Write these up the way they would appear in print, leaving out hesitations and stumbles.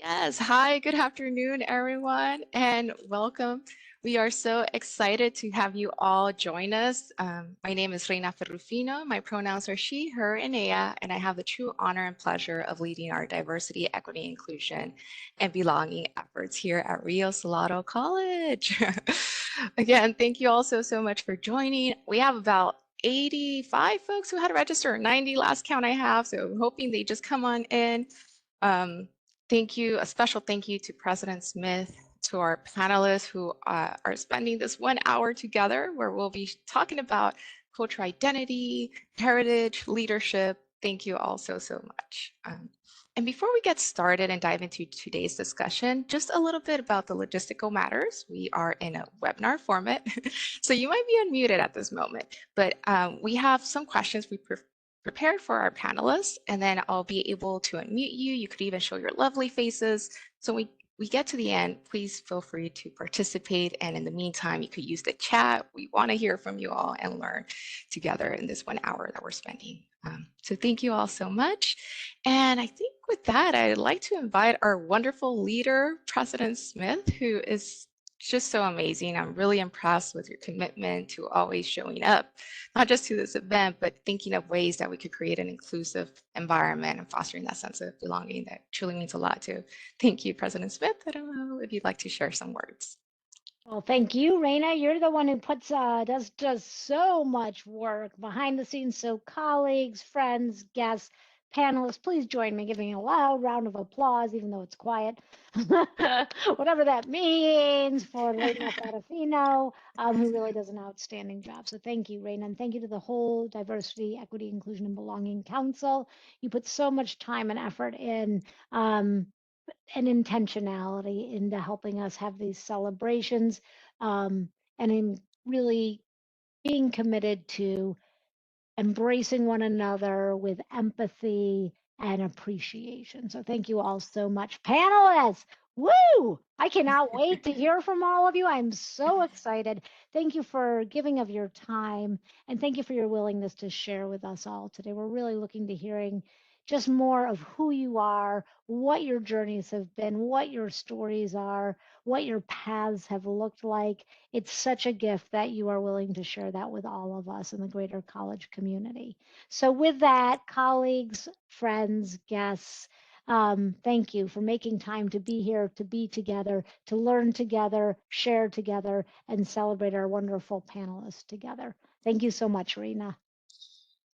Yes, hi, good afternoon, everyone, and welcome. We are so excited to have you all join us. My name is Reina Ferrufino. My pronouns are she, her, and ella, and I have the true honor and pleasure of leading our diversity, equity, inclusion, and belonging efforts here at Rio Salado College. Again, thank you all so much for joining. We have about 85 folks who had to register, 90 last count I have, so I'm hoping they just come on in. Um, Thank you, a special thank you to President Smith, to our panelists who are spending this 1 hour together, where we'll be talking about cultural identity, heritage, leadership. Thank you all so much. And before we get started and dive into today's discussion, just a little bit about the logistical matters. We are in a webinar format, so you might be unmuted at this moment, but we have some questions we prepared for our panelists, and then I'll be able to unmute you. You could even show your lovely faces. So we get to the end, please feel free to participate. And in the meantime, you could use the chat. We want to hear from you all and learn together in this 1 hour that we're spending. So thank you all so much. And I think with that, I'd like to invite our wonderful leader, President Smith, who is just so amazing. I'm really impressed with your commitment to always showing up, not just to this event, but thinking of ways that we could create an inclusive environment and fostering that sense of belonging that truly means a lot to. Thank you, President Smith. I don't know if you'd like to share some words. Well, thank you, Reina. You're the one who does so much work behind the scenes. So colleagues, friends, guests, panelists, please join me giving a loud round of applause, even though it's quiet. Whatever that means for Reina Ferrufino, who really does an outstanding job. So thank you, Reina, and thank you to the whole Diversity, Equity, Inclusion, and Belonging Council. You put so much time and effort in. And intentionality into helping us have these celebrations, and in really being committed to embracing one another with empathy and appreciation. So thank you all so much. Panelists, woo! I cannot wait to hear from all of you. I'm so excited. Thank you for giving of your time, and thank you for your willingness to share with us all today. We're really looking to hearing just more of who you are, what your journeys have been, what your stories are, what your paths have looked like. It's such a gift that you are willing to share that with all of us in the greater college community. So with that, colleagues, friends, guests, thank you for making time to be here, to be together, to learn together, share together, and celebrate our wonderful panelists together. Thank you so much, Rena.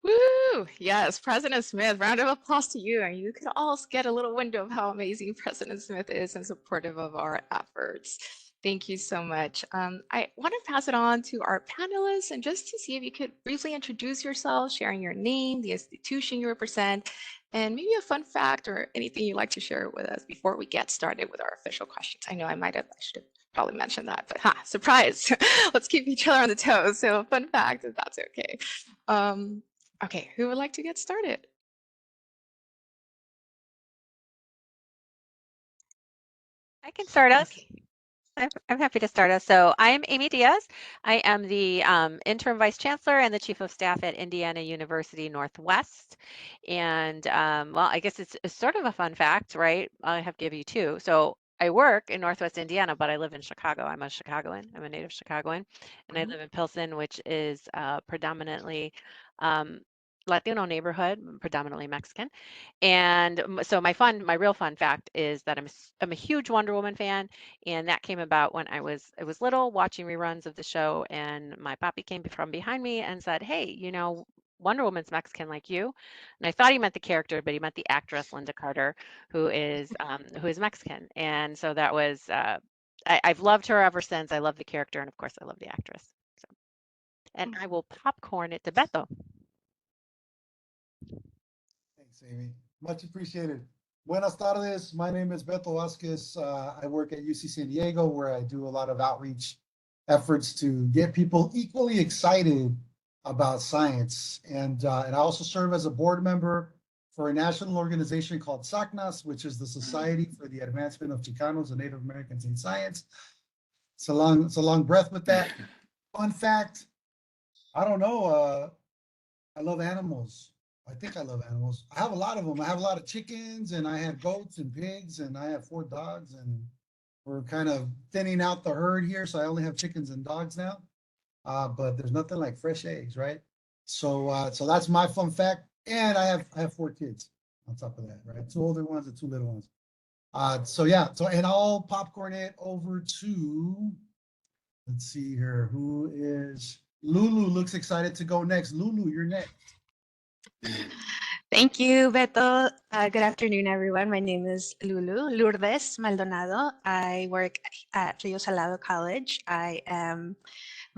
Woo! Yes, President Smith, round of applause to you. And you could all get a little window of how amazing President Smith is and supportive of our efforts. Thank you so much. I want to pass it on to our panelists and just to see if you could briefly introduce yourself, sharing your name, the institution you represent, and maybe a fun fact or anything you'd like to share with us before we get started with our official questions. I know I should have probably mentioned that, but surprise. Let's keep each other on the toes. So fun fact, if that's okay. Okay, who would like to get started? I can start us. Okay. I'm happy to start us. So I'm Amy Diaz. I am the interim vice chancellor and the chief of staff at Indiana University Northwest. And well, I guess it's sort of a fun fact, right? I have to give you two. So I work in Northwest Indiana, but I live in Chicago. I'm a Chicagoan. I'm a native Chicagoan, and I live in Pilsen, which is predominantly um, Latino neighborhood, predominantly Mexican. And so my real fun fact is that I'm a huge Wonder Woman fan, and that came about when I was little watching reruns of the show, and my papi came from behind me and said, "Hey, Wonder Woman's Mexican like you." And I thought he meant the character, but he meant the actress Linda Carter, who is Mexican. And so that was I've loved her ever since. I love the character, and of course, I love the actress. So, and I will popcorn it to Beto. Thanks, Amy. Much appreciated. Buenas tardes. My name is Alberto Vazquez. I work at UC San Diego, where I do a lot of outreach efforts to get people equally excited about science. And I also serve as a board member for a national organization called SACNAS, which is the Society for the Advancement of Chicanos and Native Americans in Science. It's a long breath with that. Fun fact, I don't know. I love animals. I think I love animals. I have a lot of them. I have a lot of chickens, and I have goats and pigs, and I have 4 dogs, and we're kind of thinning out the herd here, so I only have chickens and dogs now. But there's nothing like fresh eggs, right? So that's my fun fact. And I have 4 kids on top of that, right? 2 older ones and 2 little ones. So yeah, and I'll popcorn it over to, let's see here, who is Lulu looks excited to go next. Lulu, you're next. Thank you, Beto. Good afternoon, everyone. My name is Lulu Lourdes Maldonado. I work at Rio Salado College. My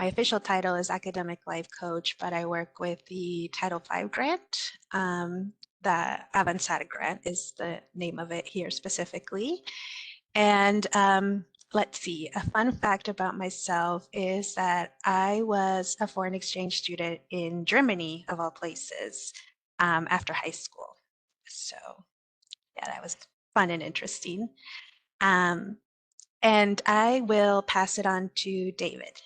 official title is Academic Life Coach, but I work with the Title V grant. The Avanzar grant is the name of it here specifically. And let's see, a fun fact about myself is that I was a foreign exchange student in Germany, of all places, after high school. So yeah, that was fun and interesting. And I will pass it on to David.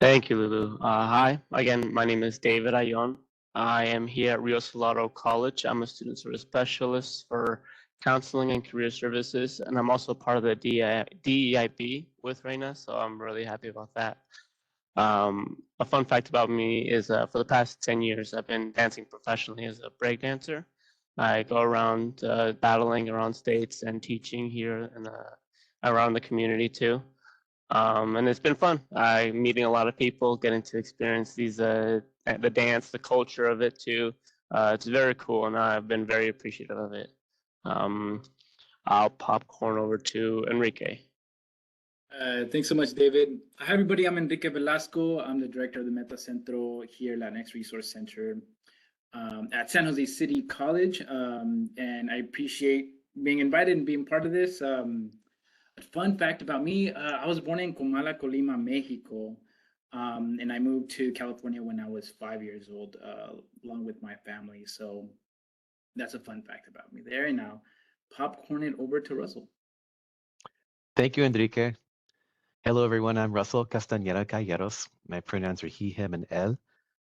Thank you, Lulu. Hi, again, my name is David Ayon. I am here at Rio Salado College. I'm a student service specialist for counseling and career services, and I'm also part of the DEIB with Reina, so I'm really happy about that. A fun fact about me is for the past 10 years, I've been dancing professionally as a break dancer. I go around battling around states and teaching here and around the community too. And it's been fun. I'm meeting a lot of people, getting to experience these the dance, the culture of it too. It's very cool, and I've been very appreciative of it. I'll popcorn over to Enrique. Thanks so much, David. Hi, everybody. I'm Enrique Velasco. I'm the director of the Meta Centro here, Latinx Resource Center at San Jose City College. And I appreciate being invited and being part of this. A fun fact about me, I was born in Comala, Colima, Mexico. And I moved to California when I was 5 years old, along with my family. So that's a fun fact about me there. And now popcorn it over to Russell. Thank you, Enrique. Hello, everyone. I'm Russell Castañeda-Calleros. My pronouns are he, him, and él.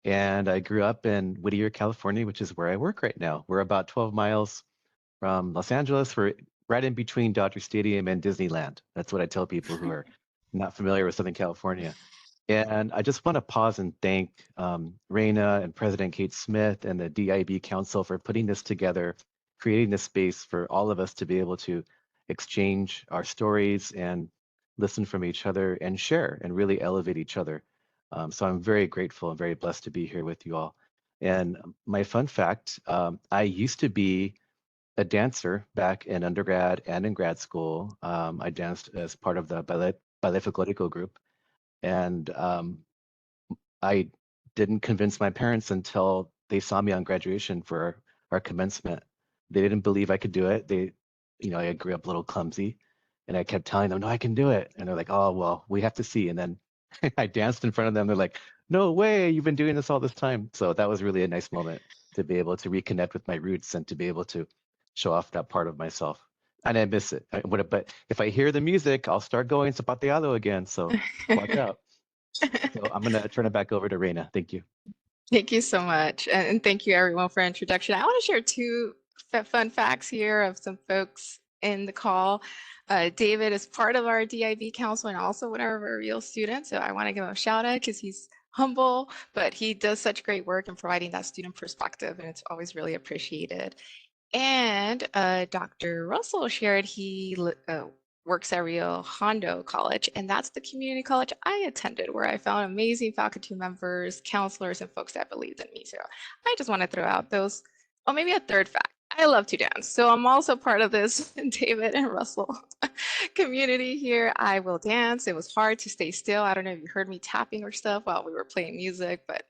And I grew up in Whittier, California, which is where I work right now. We're about 12 miles from Los Angeles. We're right in between Dodger Stadium and Disneyland. That's what I tell people who are not familiar with Southern California. And I just want to pause and thank Reina and President Kate Smith and the DEIB Council for putting this together, creating this space for all of us to be able to exchange our stories and listen from each other and share and really elevate each other. So I'm very grateful and very blessed to be here with you all. And my fun fact, I used to be a dancer back in undergrad and in grad school. I danced as part of the Ballet Folklorico group. And I didn't convince my parents until they saw me on graduation for our commencement. They didn't believe I could do it. I grew up a little clumsy. And I kept telling them, no, I can do it. And they're like, oh, well, we have to see. And then I danced in front of them. They're like, no way, you've been doing this all this time. So that was really a nice moment to be able to reconnect with my roots and to be able to show off that part of myself. And I miss it. But if I hear the music, I'll start going zapateado again. So watch out. So I'm going to turn it back over to Reina. Thank you. Thank you so much. And thank you everyone for introduction. I want to share 2 fun facts here of some folks in the call. David is part of our DEIB Council and also one of our real students. So I want to give him a shout out because he's humble, but he does such great work in providing that student perspective, and it's always really appreciated. And Dr. Russell shared he works at Rio Hondo College, and that's the community college I attended, where I found amazing faculty members, counselors, and folks that believed in me. So I just want to throw out those. Oh, maybe a third fact. I love to dance, so I'm also part of this David and Russell community here. I will dance. It was hard to stay still. I don't know if you heard me tapping or stuff while we were playing music, but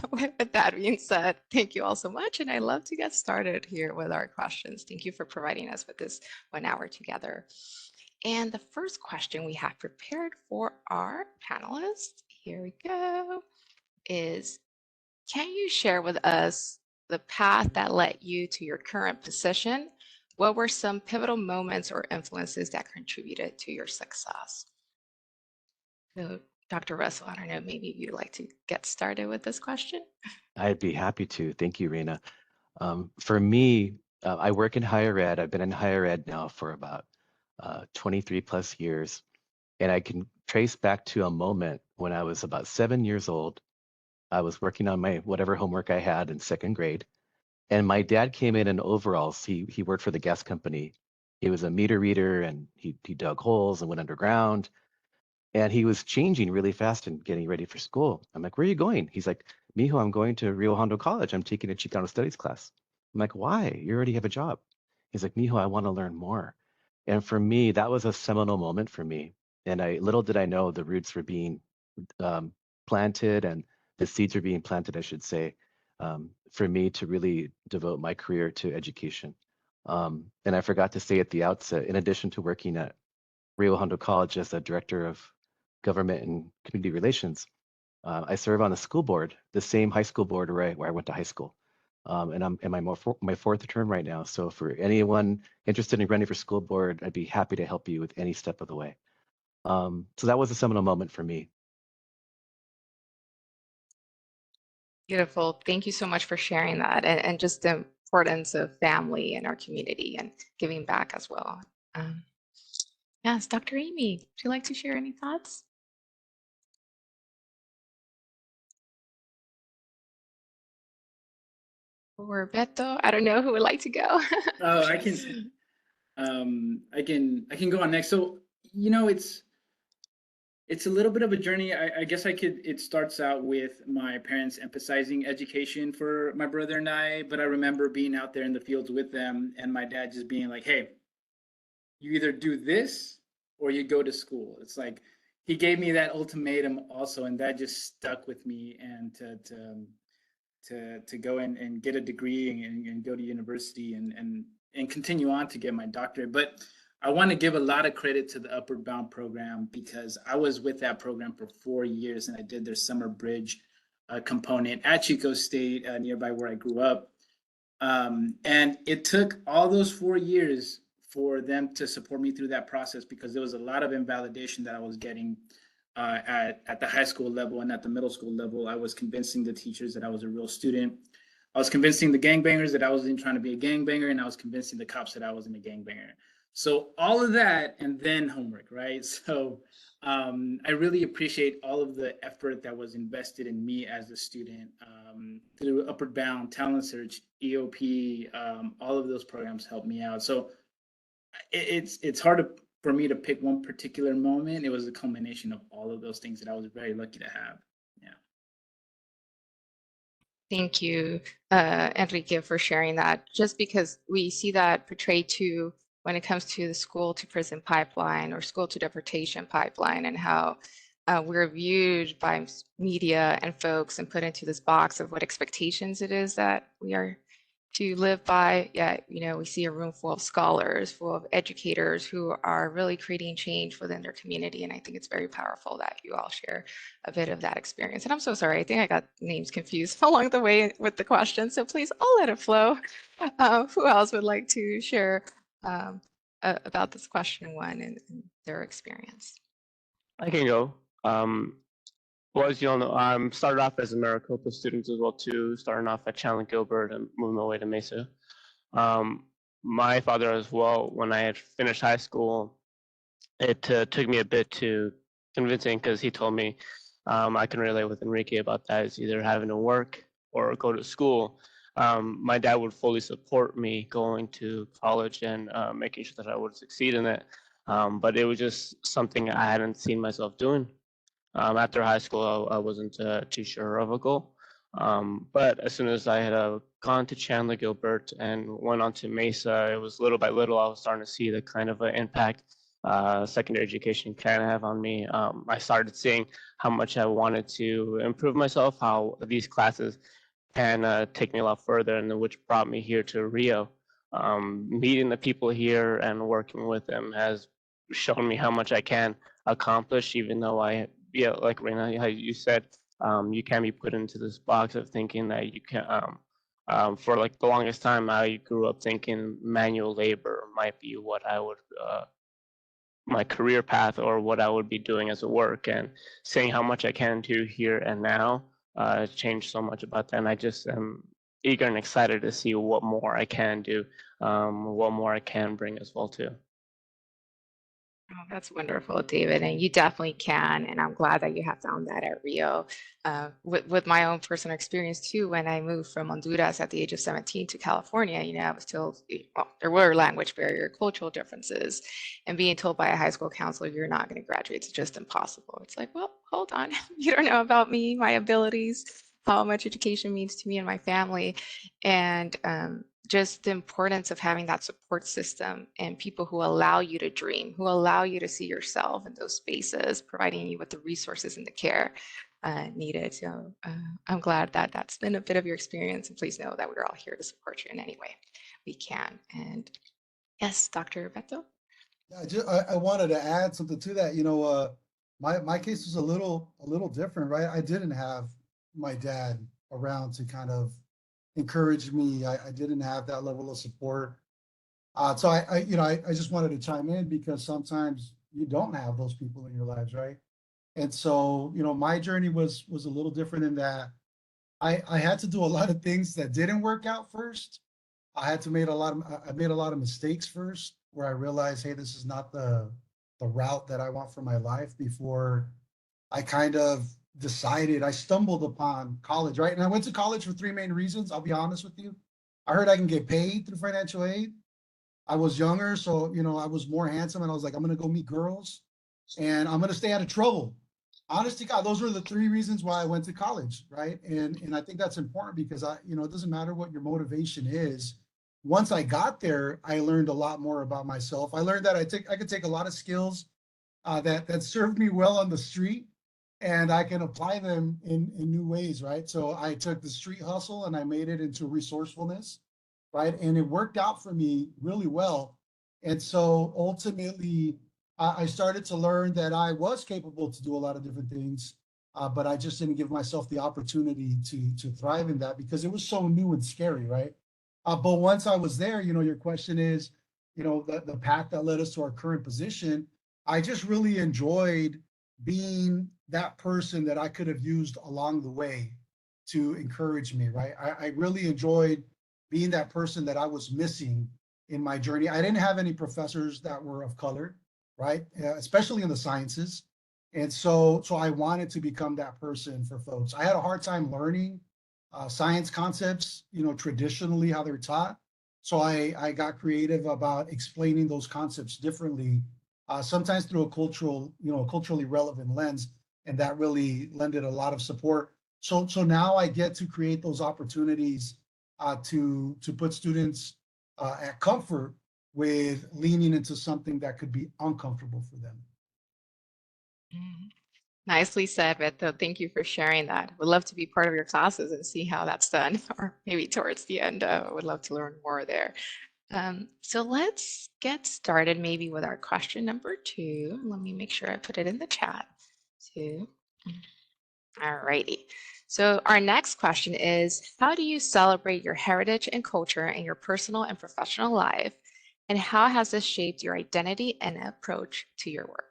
with that being said, thank you all so much, and I love to get started here with our questions. Thank you for providing us with this 1 hour together. And the first question we have prepared for our panelists, here we go, is, can you share with us the path that led you to your current position? What were some pivotal moments or influences that contributed to your success? So, Dr. Russell, I don't know, maybe you'd like to get started with this question? I'd be happy to. Thank you, Reina. For me, I work in higher ed. I've been in higher ed now for about 23 plus years. And I can trace back to a moment when I was about 7 years old. I was working on my whatever homework I had in second grade. And my dad came in overalls. He worked for the gas company. He was a meter reader and he dug holes and went underground. And he was changing really fast and getting ready for school. I'm like, where are you going? He's like, Mijo, I'm going to Rio Hondo College. I'm taking a Chicano studies class. I'm like, why? You already have a job. He's like, Mijo, I want to learn more. And for me, that was a seminal moment for me. And little did I know the roots were being planted and the seeds were being planted, I should say, for me to really devote my career to education. And I forgot to say at the outset, in addition to working at Rio Hondo College as a director of government and community relations, I serve on the school board, the same high school board where I went to high school. And I'm in my fourth term right now. So for anyone interested in running for school board, I'd be happy to help you with any step of the way. So that was a seminal moment for me. Beautiful. Thank you so much for sharing that and just the importance of family in our community and giving back as well. Yes, Dr. Amy, would you like to share any thoughts? Or Beto, I don't know who would like to go. Oh, I can go on next. So, you know, it's a little bit of a journey. I guess it starts out with my parents emphasizing education for my brother and I, but I remember being out there in the fields with them and my dad just being like, hey, you either do this or you go to school. It's like, he gave me that ultimatum also, and that just stuck with me. And to go and get a degree and go to university and continue on to get my doctorate. But I want to give a lot of credit to the Upward Bound program because I was with that program for 4 years and I did their summer bridge component at Chico State, nearby where I grew up. And it took all those 4 years for them to support me through that process because there was a lot of invalidation that I was getting at the high school level and at the middle school level. I was convincing the teachers that I was a real student. I was convincing the gangbangers that I wasn't trying to be a gangbanger, and I was convincing the cops that I wasn't a gangbanger. So all of that and then homework, right? So I really appreciate all of the effort that was invested in me as a student through Upward Bound, Talent Search, EOP, all of those programs helped me out. So it's hard for me to pick one particular moment. It was a culmination of all of those things that I was very lucky to have. Yeah. Thank you, Enrique, for sharing that. Just because we see that portrayed too when it comes to the school to prison pipeline or school to deportation pipeline and how we're viewed by media and folks and put into this box of what expectations it is that we are to live by. Yet, you know, we see a room full of scholars, full of educators who are really creating change within their community. And I think it's very powerful that you all share a bit of that experience. And I'm so sorry, I think I got names confused along the way with the question. So please, I'll let it flow. Who else would like to share about this question one and their experience? I can go. Well, as you all know, I'm started off as a Maricopa student as well too, starting off at Chandler Gilbert and moving my way to Mesa. My father as well, when I had finished high school, it took me a bit to convincing because he told me I can relate with Enrique about that. It's either having to work or go to school. My dad would fully support me going to college and making sure that I would succeed in it. But it was just something I hadn't seen myself doing. After high school, I wasn't too sure of a goal. But as soon as I had gone to Chandler Gilbert and went on to Mesa, it was little by little, I was starting to see the kind of impact secondary education can have on me. I started seeing how much I wanted to improve myself, how these classes can take me a lot further, and which brought me here to Rio. Meeting the people here and working with them has shown me how much I can accomplish, even though like Reina, how you said, you can be put into this box of thinking that you can. For like the longest time, I grew up thinking manual labor might be what I would my career path or what I would be doing as a work, and saying how much I can do here and now changed so much about that. And I just am eager and excited to see what more I can do, what more I can bring as well too. Oh, that's wonderful, David, and you definitely can. And I'm glad that you have found that at Rio. With my own personal experience too, when I moved from Honduras at the age of 17 to California, I was still, well, there were language barrier, cultural differences, and being told by a high school counselor, you're not going to graduate, it's just impossible. It's like, well, hold on, you don't know about me, my abilities, how much education means to me and my family, and just the importance of having that support system and people who allow you to dream, who allow you to see yourself in those spaces, providing you with the resources and the care needed. So I'm glad that that's been a bit of your experience, and please know that we're all here to support you in any way we can. And yes, Dr. Beto? Yeah, I wanted to add something to that. My case was a little different, right? I didn't have my dad around to kind of encourage me. I didn't have that level of support. So I just wanted to chime in because sometimes you don't have those people in your lives, right? And so, my journey was a little different in that I had to do a lot of things that didn't work out first. I made a lot of mistakes first where I realized, hey, this is not the route that I want for my life before I kind of decided. I stumbled upon college, right? And I went to college for three main reasons. I'll be honest with you. I heard I can get paid through financial aid. I was younger, so I was more handsome, and I was like, I'm gonna go meet girls, and I'm gonna stay out of trouble. Honest to God, those were the three reasons why I went to college, right? And I think that's important because it doesn't matter what your motivation is. Once I got there, I learned a lot more about myself. I learned that I could take a lot of skills that served me well on the street, and I can apply them in new ways, right? So I took the street hustle and I made it into resourcefulness, right? And it worked out for me really well. And so ultimately, I started to learn that I was capable to do a lot of different things, but I just didn't give myself the opportunity to thrive in that because it was so new and scary, right? But once I was there, your question is, the path that led us to our current position. I just really enjoyed being that person that I could have used along the way to encourage me, right? I really enjoyed being that person that I was missing in my journey. I didn't have any professors that were of color, right? Especially in the sciences. And so I wanted to become that person for folks. I had a hard time learning science concepts, traditionally how they're taught. So I got creative about explaining those concepts differently, sometimes through a culturally relevant lens, and that really lended a lot of support. So now I get to create those opportunities to put students at comfort with leaning into something that could be uncomfortable for them. Nicely said, Beto. Thank you for sharing that. Would love to be part of your classes and see how that's done, or maybe towards the end, would love to learn more there. So let's get started maybe with our question number 2. Let me make sure I put it in the chat too. All righty. So our next question is, how do you celebrate your heritage and culture in your personal and professional life? And how has this shaped your identity and approach to your work?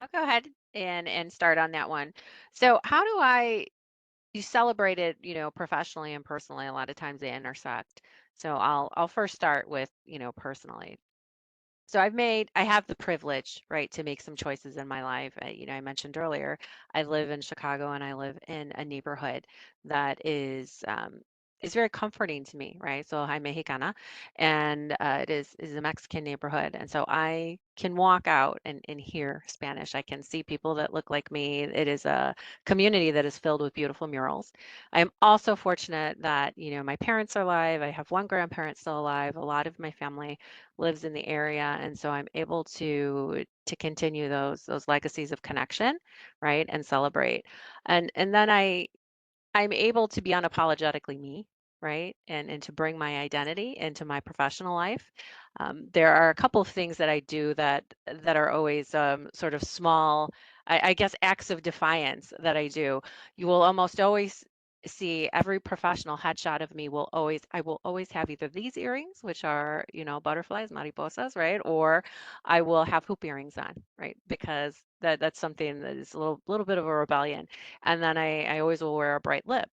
I'll go ahead and start on that one. So how do you celebrate it, professionally and personally? A lot of times they intersect. So I'll first start with, personally. So I have the privilege, right, to make some choices in my life. I mentioned earlier, I live in Chicago and I live in a neighborhood that is very comforting to me, right? So I'm Mexicana, and it is a Mexican neighborhood, and so I can walk out and hear Spanish. I can see people that look like me. It is a community that is filled with beautiful murals. I'm also fortunate that my parents are alive. I have one grandparent still alive. A lot of my family lives in the area, and so I'm able to continue those legacies of connection, right, and celebrate. And then I'm able to be unapologetically me, right, and to bring my identity into my professional life. There are a couple of things that I do that are always sort of small, I guess, acts of defiance that I do. You will almost always see every professional headshot of me I will always have either these earrings, which are, butterflies, mariposas, right? Or I will have hoop earrings on, right? Because that's something that is a little bit of a rebellion. And then I always will wear a bright lip.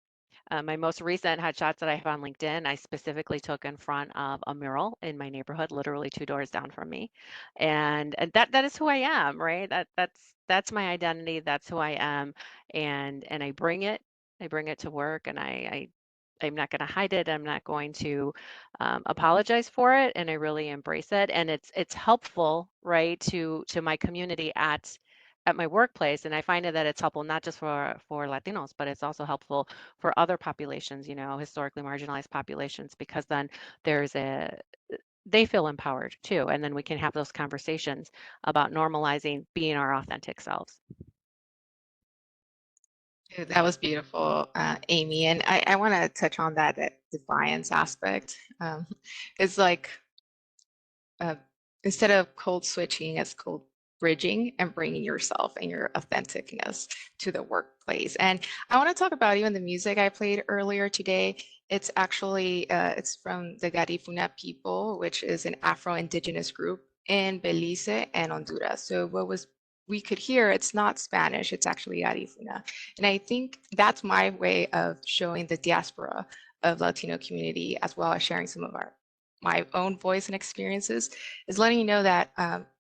My most recent headshots that I have on LinkedIn, I specifically took in front of a mural in my neighborhood, literally 2 doors down from me, and that is who I am, right? That's my identity. That's who I am, and I bring it. I bring it to work, and I'm not going to hide it. I'm not going to apologize for it, and I really embrace it. And it's helpful, right, to my community at my workplace, and I find that it's helpful not just for Latinos, but it's also helpful for other populations, historically marginalized populations, because then they feel empowered too, and then we can have those conversations about normalizing being our authentic selves. That was beautiful, Amy. And I want to touch on that defiance aspect. It's like instead of code switching, it's code bridging and bringing yourself and your authenticness to the workplace. And I want to talk about even the music I played earlier today. It's actually it's from the Garifuna people, which is an Afro-Indigenous group in Belize and Honduras. So we could hear, it's not Spanish, it's actually Garifuna. And I think that's my way of showing the diaspora of Latino community, as well as sharing some of my own voice and experiences, is letting you know that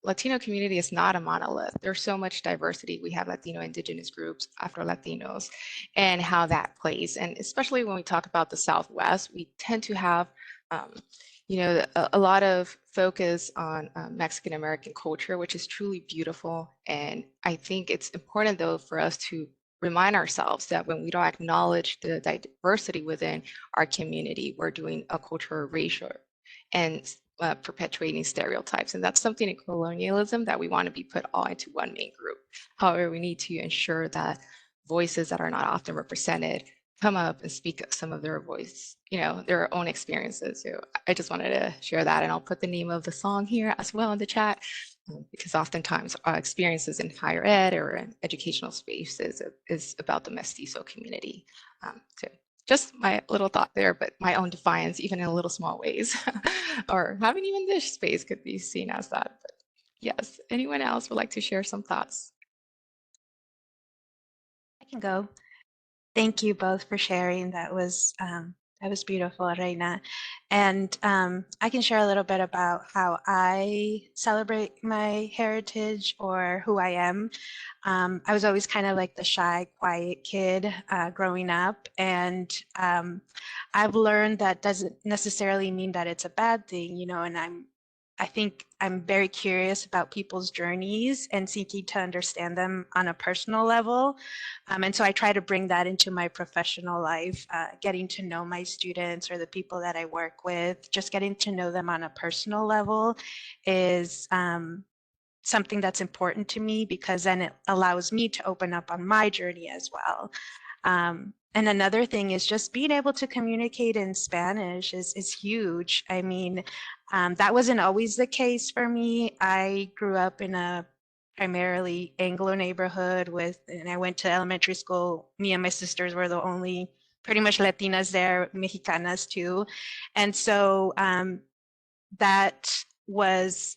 Latino community is not a monolith. There's so much diversity. We have Latino indigenous groups, Afro-Latinos, and how that plays. And especially when we talk about the Southwest, we tend to have a lot of focus on Mexican-American culture, which is truly beautiful. And I think it's important, though, for us to remind ourselves that when we don't acknowledge the diversity within our community, we're doing a cultural erasure and perpetuating stereotypes. And that's something in colonialism that we want to be put all into one main group. However, we need to ensure that voices that are not often represented come up and speak some of their voice, their own experiences. So I just wanted to share that, and I'll put the name of the song here as well in the chat, because oftentimes our experiences in higher ed or in educational spaces is about the mestizo community. So just my little thought there, but my own defiance, even in a little small ways, or having even this space could be seen as that. But yes, anyone else would like to share some thoughts? I can go. Thank you both for sharing. That was beautiful, Reina. And I can share a little bit about how I celebrate my heritage or who I am. I was always kind of like the shy, quiet kid growing up. And I've learned that doesn't necessarily mean that it's a bad thing, and I think I'm very curious about people's journeys and seeking to understand them on a personal level. And so I try to bring that into my professional life, getting to know my students or the people that I work with, just getting to know them on a personal level is something that's important to me, because then it allows me to open up on my journey as well. And another thing is just being able to communicate in Spanish is huge. I mean, that wasn't always the case for me. I grew up in a primarily Anglo neighborhood and I went to elementary school. Me and my sisters were the only pretty much Latinas there, Mexicanas too. And so that was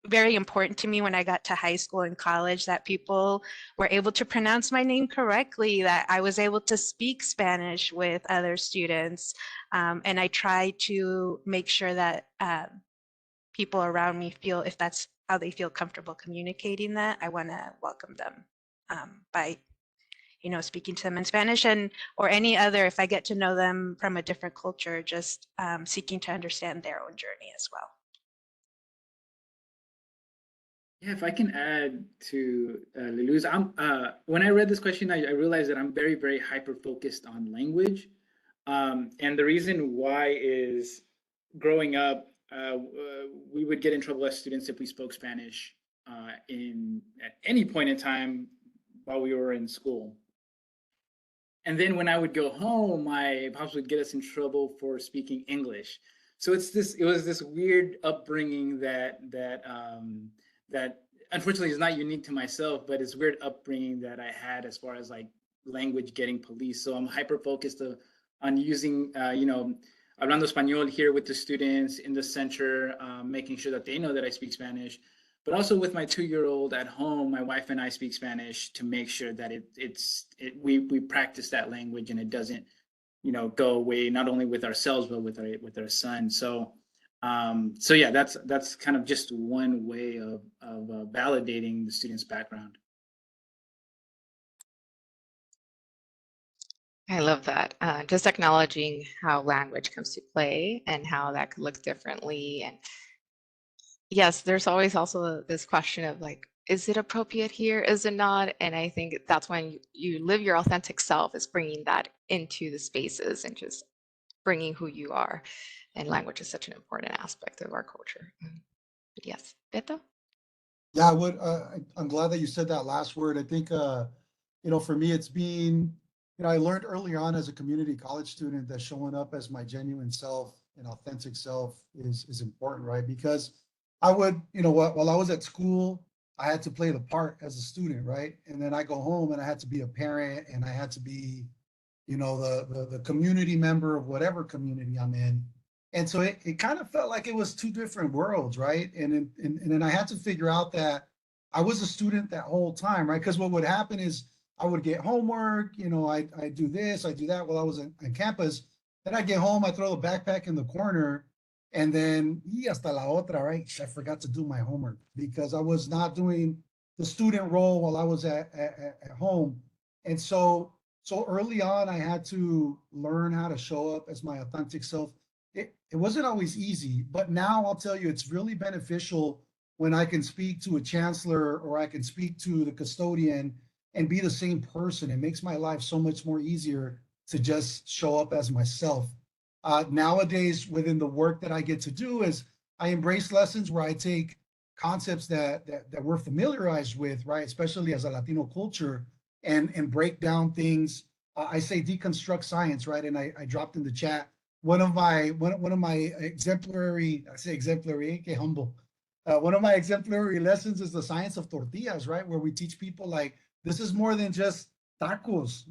very important to me when I got to high school and college, that people were able to pronounce my name correctly, that I was able to speak Spanish with other students. And I try to make sure that people around me feel, if that's how they feel comfortable communicating that, I want to welcome them by speaking to them in Spanish or any other, if I get to know them from a different culture, just seeking to understand their own journey as well. Yeah, if I can add to Lulu's, when I read this question, I realized that I'm very, very hyper-focused on language. And the reason why is growing up, we would get in trouble as students if we spoke Spanish at any point in time while we were in school. And then when I would go home, my pops would get us in trouble for speaking English. So it was this weird upbringing that unfortunately is not unique to myself, but it's weird upbringing that I had as far as like language getting policed. So I'm hyper focused on using, hablando español here with the students in the center, making sure that they know that I speak Spanish, but also with my 2-year-old at home, my wife and I speak Spanish to make sure that we practice that language and it doesn't, go away, not only with ourselves, but with our son. So yeah, that's kind of just one way of validating the student's background. I love that. Just acknowledging how language comes to play and how that could look differently. And yes, there's always also this question of like, is it appropriate here? Is it not? And I think that's when you live your authentic self, is bringing that into the spaces and just bringing who you are. And language is such an important aspect of our culture. But yes, Beto? Yeah, I'm glad that you said that last word. I think, for me, it's been, I learned early on as a community college student that showing up as my genuine self and authentic self is important, right? Because I would, while I was at school, I had to play the part as a student, right? And then I go home and I had to be a parent and I had to be, the community member of whatever community I'm in. And so it kind of felt like it was two different worlds, right? And then I had to figure out that I was a student that whole time, right? Because what would happen is I would get homework, I do this, I do that while I was on campus. Then I get home, I throw the backpack in the corner, and then hasta la otra, right? I forgot to do my homework because I was not doing the student role while I was at home. And so early on, I had to learn how to show up as my authentic self. It wasn't always easy, but now I'll tell you, it's really beneficial when I can speak to a chancellor or I can speak to the custodian and be the same person. It makes my life so much more easier to just show up as myself. Nowadays, within the work that I get to do, is I embrace lessons where I take concepts that we're familiarized with, right? Especially as a Latino culture, and break down things. I say deconstruct science, right? And I dropped in the chat one of my exemplary, I say exemplary, que humble. One of my exemplary lessons is the science of tortillas, right? Where we teach people like this is more than just tacos,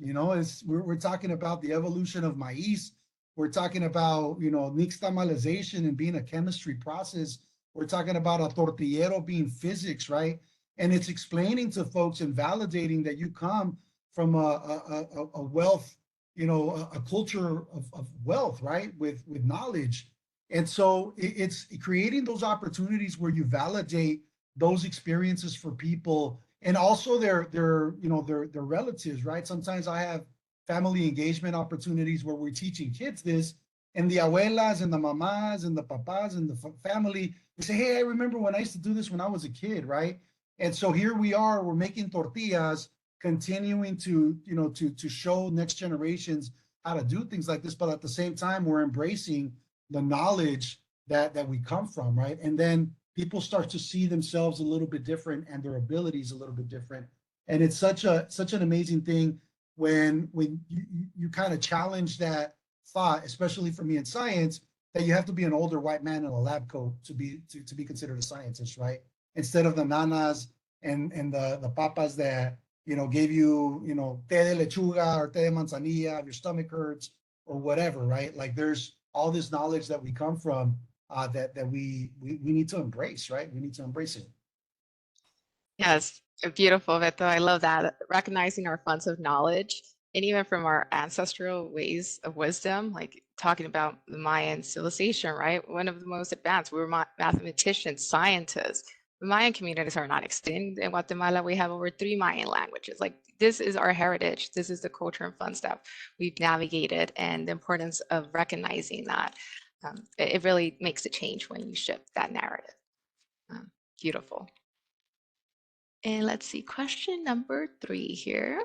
we're talking about the evolution of maize. We're talking about, nixtamalization and being a chemistry process. We're talking about a tortillero being physics, right? And it's explaining to folks and validating that you come from a wealth, a culture of wealth, right? With knowledge. And so it's creating those opportunities where you validate those experiences for people and also their relatives, right? Sometimes I have family engagement opportunities where we're teaching kids this, and the abuelas and the mamas and the papas and the family, they say, hey, I remember when I used to do this when I was a kid, right? And so here we are, we're making tortillas, continuing to show next generations how to do things like this, but at the same time, we're embracing the knowledge that we come from, right? And then people start to see themselves a little bit different and their abilities a little bit different. And it's such an amazing thing when you kind of challenge that thought, especially for me in science, that you have to be an older white man in a lab coat to be considered a scientist, right? Instead of the nanas and the papas that gave you té de lechuga or té de manzanilla if your stomach hurts or whatever, right? Like there's all this knowledge that we come from that we need to embrace, right? We need to embrace it. Yes, beautiful, Beto. I love that. Recognizing our funds of knowledge and even from our ancestral ways of wisdom, like talking about the Mayan civilization, right? One of the most advanced. We were mathematicians, scientists. The Mayan communities are not extinct. In Guatemala, we have over 3 Mayan languages. Like this is our heritage. This is the culture and fun stuff we've navigated, and the importance of recognizing that. It really makes a change when you shift that narrative. Beautiful. And let's see, question number 3 here.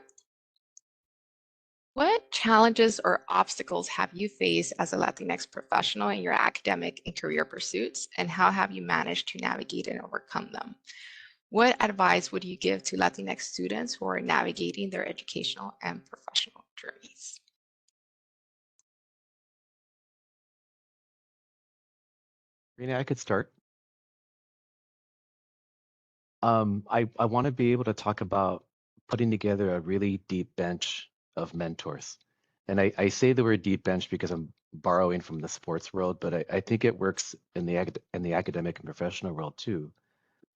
What challenges or obstacles have you faced as a Latinx professional in your academic and career pursuits, and how have you managed to navigate and overcome them? What advice would you give to Latinx students who are navigating their educational and professional journeys? Rena, I could start. I want to be able to talk about putting together a really deep bench of mentors. And I say the word deep bench because I'm borrowing from the sports world, but I think it works in the academic and professional world too.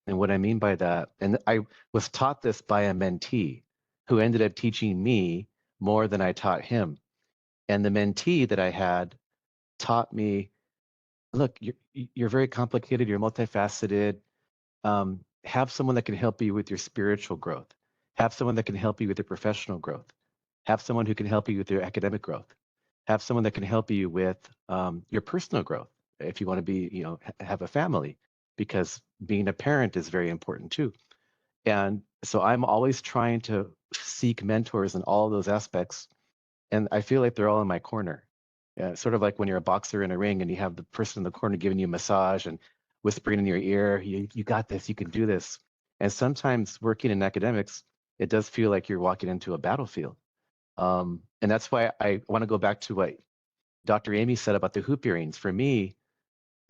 And what I mean by that, and I was taught this by a mentee who ended up teaching me more than I taught him. And the mentee that I had taught me, look, you're very complicated, you're multifaceted. Have someone that can help you with your spiritual growth. Have someone that can help you with your professional growth. Have someone who can help you with your academic growth. Have someone that can help you with your personal growth. If you want to be, have a family, because being a parent is very important too. And so I'm always trying to seek mentors in all of those aspects. And I feel like they're all in my corner. Sort of like when you're a boxer in a ring and you have the person in the corner giving you a massage and whispering in your ear, you got this, you can do this. And sometimes working in academics, it does feel like you're walking into a battlefield. And that's why I want to go back to what Dr. Amy said about the hoop earrings. For me,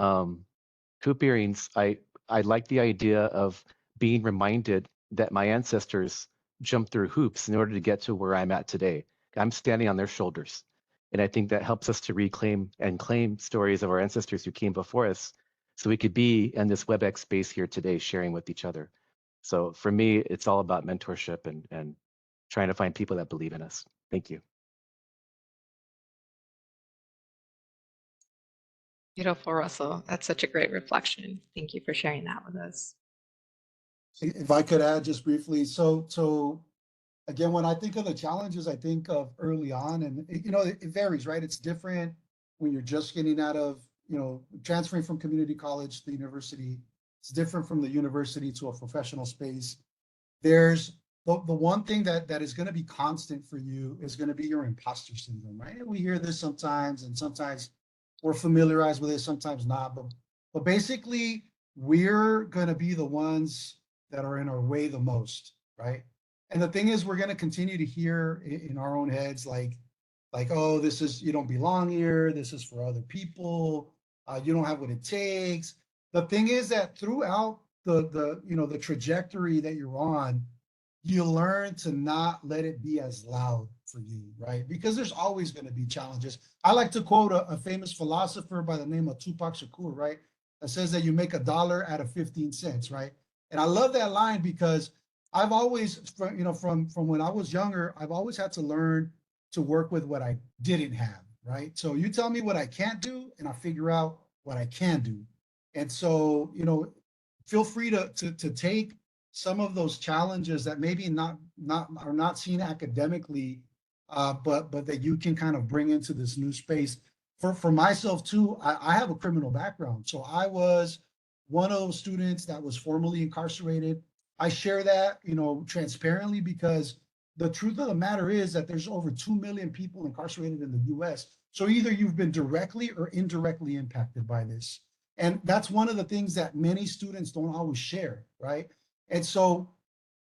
hoop earrings, I like the idea of being reminded that my ancestors jumped through hoops in order to get to where I'm at today. I'm standing on their shoulders. And I think that helps us to reclaim and claim stories of our ancestors who came before us so we could be in this WebEx space here today sharing with each other. So for me, it's all about mentorship and trying to find people that believe in us. Thank you. Beautiful, Russell. That's such a great reflection. Thank you for sharing that with us. If I could add just briefly, so again, when I think of the challenges, I think of early on, and it varies, right? It's different when you're just getting out of, transferring from community college to the university. It's different from the university to a professional space. There's the one thing that is going to be constant for you is going to be your imposter syndrome, right? And we hear this sometimes, and sometimes we're familiarized with it, sometimes not. But basically, we're going to be the ones that are in our way the most, right? And the thing is, we're going to continue to hear in our own heads, like, oh, this is, you don't belong here. This is for other people. You don't have what it takes. The thing is that throughout the trajectory that you're on, you learn to not let it be as loud for you, right? Because there's always going to be challenges. I like to quote a famous philosopher by the name of Tupac Shakur, right? That says that you make $1 out of 15 cents, right? And I love that line because I've always, from when I was younger, I've always had to learn to work with what I didn't have, right? So you tell me what I can't do, and I figure out what I can do. And so, feel free to take some of those challenges that maybe are not seen academically, but that you can kind of bring into this new space. For myself too, I have a criminal background, so I was one of those students that was formerly incarcerated. I share that, transparently, because the truth of the matter is that there's over 2 million people incarcerated in the US. So either you've been directly or indirectly impacted by this. And that's one of the things that many students don't always share, right? And so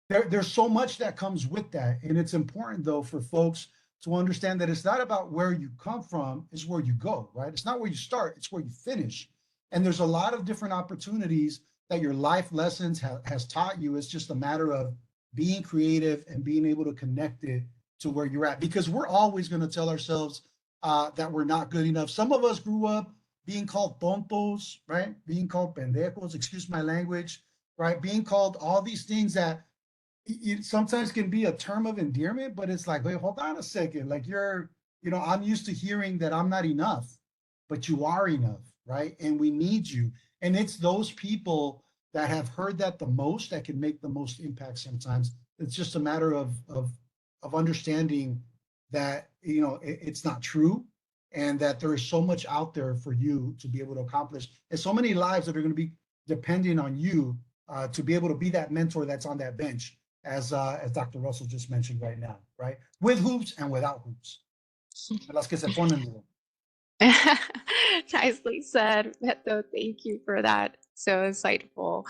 there's so much that comes with that. And it's important, though, for folks to understand that it's not about where you come from, it's where you go, right? It's not where you start, it's where you finish. And there's a lot of different opportunities that your life lessons has taught you. It's just a matter of being creative and being able to connect it to where you're at. Because we're always going to tell ourselves that we're not good enough. Some of us grew up being called tontos, right? Being called pendejos, excuse my language, right? Being called all these things that it sometimes can be a term of endearment, but it's like, wait, hold on a second. Like I'm used to hearing that I'm not enough, but you are enough, right? And we need you. And it's those people that have heard that the most that can make the most impact sometimes. It's just a matter of understanding that, it's not true, and that there is so much out there for you to be able to accomplish, and so many lives that are going to be depending on you to be able to be that mentor that's on that bench, as Dr. Russell just mentioned right now, right? With hoops and without hoops. Las que se ponen. Nicely said, Beto. Thank you for that. So insightful.